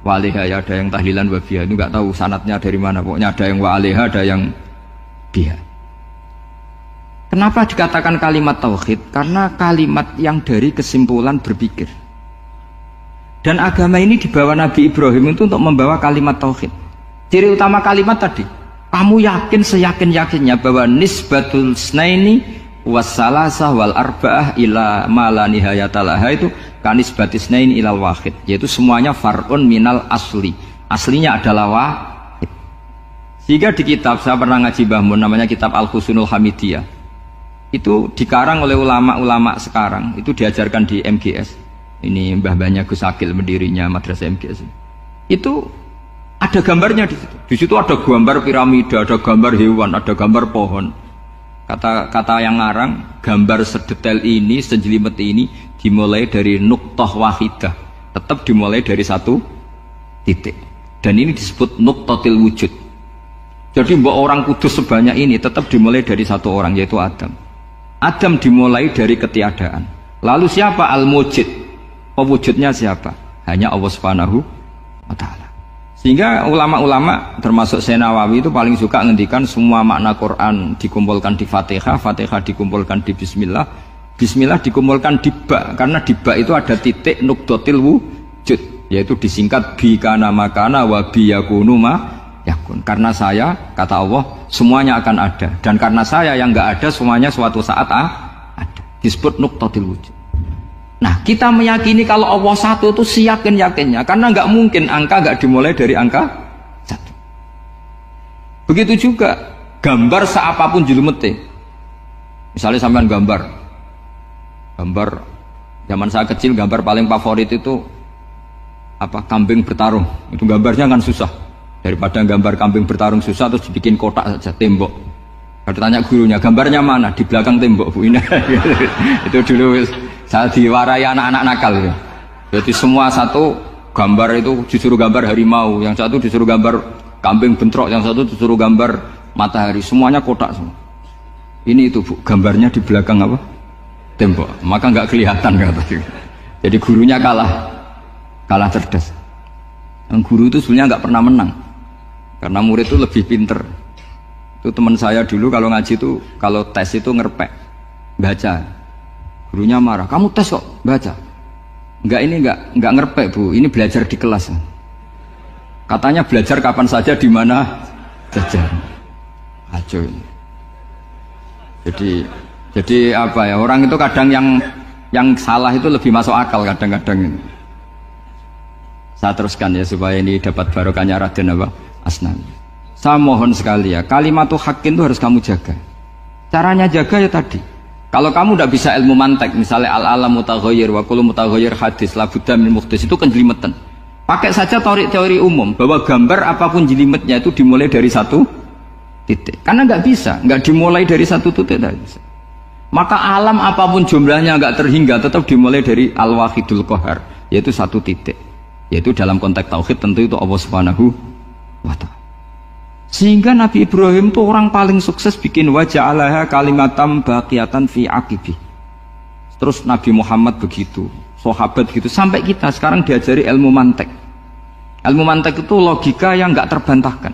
Speaker 2: Wa 'alaiha ya, ada yang tahlilan wa biha, itu enggak tahu sanadnya dari mana, pokoknya ada yang wa 'alaiha, ada yang biha. Kenapa dikatakan kalimat tauhid? Karena kalimat yang dari kesimpulan berpikir. Dan agama ini dibawa Nabi Ibrahim itu untuk membawa kalimat tauhid. Ciri utama kalimat tadi, kamu yakin seyakin-yakinnya bahwa nisbatul snaini wassalasah wal arba'ah ila ma la nihayata laha itu kanisbatis snain ilal wahid, yaitu semuanya far'un minal asli. Aslinya adalah wahid. Sehingga di kitab, saya pernah ngaji Mbah Mun, namanya kitab Al-Husunul Hamidiyah. Itu dikarang oleh ulama-ulama sekarang, itu diajarkan di MGS. Ini mbah-mbahnya Gus Akil pendirinya madrasah MGS. Itu ada gambarnya di situ. Di situ ada gambar piramida, ada gambar hewan, ada gambar pohon. Kata yang ngarang, gambar sedetail ini, sejelimet ini dimulai dari nuktah wahidah, tetap dimulai dari satu titik. Dan ini disebut nuktatil wujud. Jadi mbok orang kudus sebanyak ini tetap dimulai dari satu orang, yaitu Adam. Adam dimulai dari ketiadaan. Lalu siapa al-mujid? Pewujudnya siapa? Hanya Allah Subhanahu wa ta'ala. Sehingga ulama-ulama termasuk Syekh Nawawi itu paling suka ngendikan semua makna Quran dikumpulkan di Fatihah, Fatihah dikumpulkan di Bismillah, Bismillah dikumpulkan di ba, karena di ba itu ada titik nukdotil wujud, yaitu disingkat bi kana makana wa bi yakunu ma yakun. yakun. Karena saya, kata Allah, semuanya akan ada. Dan karena saya yang nggak ada, semuanya suatu saat ada. Disebut nuqtatil wujud. Nah, kita meyakini kalau Allah satu itu seyakin-yakinnya. Karena nggak mungkin angka nggak dimulai dari angka satu. Begitu juga gambar seapapun julumete. Misalnya sampean gambar zaman saya kecil, gambar paling favorit itu apa, kambing bertarung. Itu gambarnya kan susah. Daripada gambar kambing bertarung susah terus dibikin kotak saja, tembok. Kalau tanya gurunya, gambarnya mana? Di belakang tembok, Bu. Ini itu dulu saya diwarai anak-anak nakal ya. Jadi semua satu gambar itu disuruh gambar harimau, yang satu disuruh gambar kambing bentrok, yang satu disuruh gambar matahari, semuanya kotak semua. Ini itu, Bu, gambarnya di belakang apa? Tembok. Maka nggak kelihatan katanya. Jadi gurunya kalah cerdas. Yang guru itu sebenarnya nggak pernah menang, karena murid itu lebih pinter. Itu teman saya dulu kalau ngaji itu, kalau tes itu ngerpek baca, gurunya marah, kamu tes kok baca? Enggak ngerpek, Bu, ini belajar di kelas. Katanya belajar kapan saja di mana saja. Ajo. Jadi apa ya, orang itu kadang yang salah itu lebih masuk akal kadang-kadang ini. Saya teruskan ya supaya ini dapat barokahnya Raden apa? Asnawi. Saya mohon sekali ya, kalimatul haqqin itu harus kamu jaga. Caranya jaga ya tadi. Kalau kamu tidak bisa ilmu mantek, misalnya al-alam mutaghayyir wa kullu mutaghayyir hadis la budda min muhdits, itu kan jelimetan. Pakai saja teori umum bahwa gambar apapun jelimetnya itu dimulai dari satu titik. Karena nggak bisa, nggak dimulai dari satu titik, tidak bisa. Maka alam apapun jumlahnya nggak terhingga, tetap dimulai dari al-wahidul qahar, yaitu satu titik. Yaitu dalam konteks tauhid tentu itu Allah Subhanahu wa ta'ala. Sehingga Nabi Ibrahim itu orang paling sukses bikin waja'alaha kalimatam baqiyatan fi aqibi. Terus Nabi Muhammad begitu, sahabat begitu, sampai kita sekarang diajari ilmu mantek. Ilmu mantek itu logika yang nggak terbantahkan.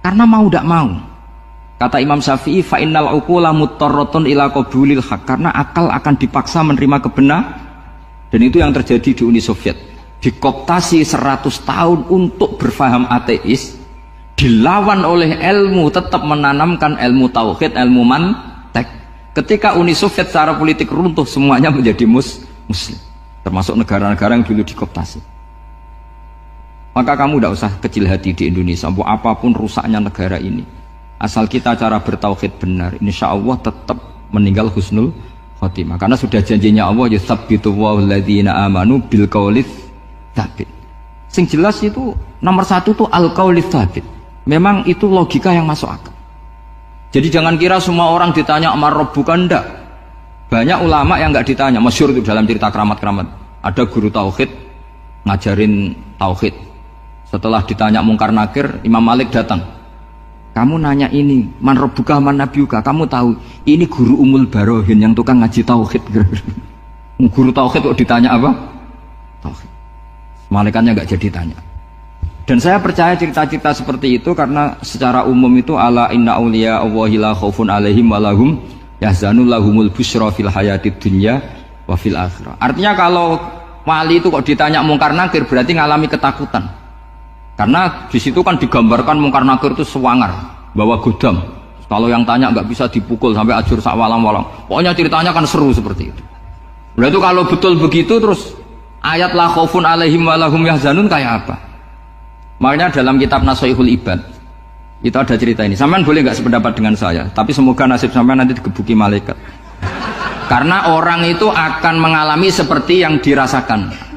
Speaker 2: Karena mau tidak mau. Kata Imam Syafi'i, fa innal uqula muttarratun ila qabulil haq, karena akal akan dipaksa menerima kebenaran. Dan itu yang terjadi di Uni Soviet. Dikooptasi 100 tahun untuk berfaham ateis, dilawan oleh ilmu, tetap menanamkan ilmu tauhid, ilmu mantek. Ketika Uni Soviet secara politik runtuh, semuanya menjadi muslim, termasuk negara-negara yang dulu dikooptasi. Maka kamu tidak usah kecil hati di Indonesia, apapun rusaknya negara ini, asal kita cara bertauhid benar, insya Allah tetap meninggal husnul khotimah. Karena sudah janjinya Allah, yusabbitu walladzina amanu bil qaulits tsabit. Sing jelas itu nomor satu tuh al qaulits tsabit. Memang itu logika yang masuk akal. Jadi jangan kira semua orang ditanya amar rabbuka, enggak. Banyak ulama yang enggak ditanya, masyhur itu dalam cerita keramat-keramat. Ada guru tauhid ngajarin tauhid. Setelah ditanya mungkar nakir, Imam Malik datang. Kamu nanya ini, man rabbuka man nabiyuka, kamu tahu ini guru Umul Barohin yang tukang ngaji tauhid. Guru tauhid kok ditanya apa? Tauhid. Malaikatnya nggak jadi tanya. Dan saya percaya cerita-cerita seperti itu karena secara umum itu ala inna auliya Allahi la khaufun alaihim wa lahum yahzanun lahumul busyra fil hayatid dunya wa fil akhirah. Artinya kalau wali itu kok ditanya mungkar nakir berarti ngalami ketakutan. Karena di situ kan digambarkan mungkar nakir itu sewangar, bawa godam. Kalau yang tanya nggak bisa dipukul sampai ajur sak walang-walang. Pokoknya ceritanya kan seru seperti itu. Berarti kalau betul begitu terus ayat la khaufun alaihim wa lahum yahzanun kayak apa? Makanya dalam kitab Nashihul Ibad itu ada cerita ini. Sampean boleh nggak sependapat dengan saya, tapi semoga nasib sampean nanti digebuki malaikat. Karena orang itu akan mengalami seperti yang dirasakan.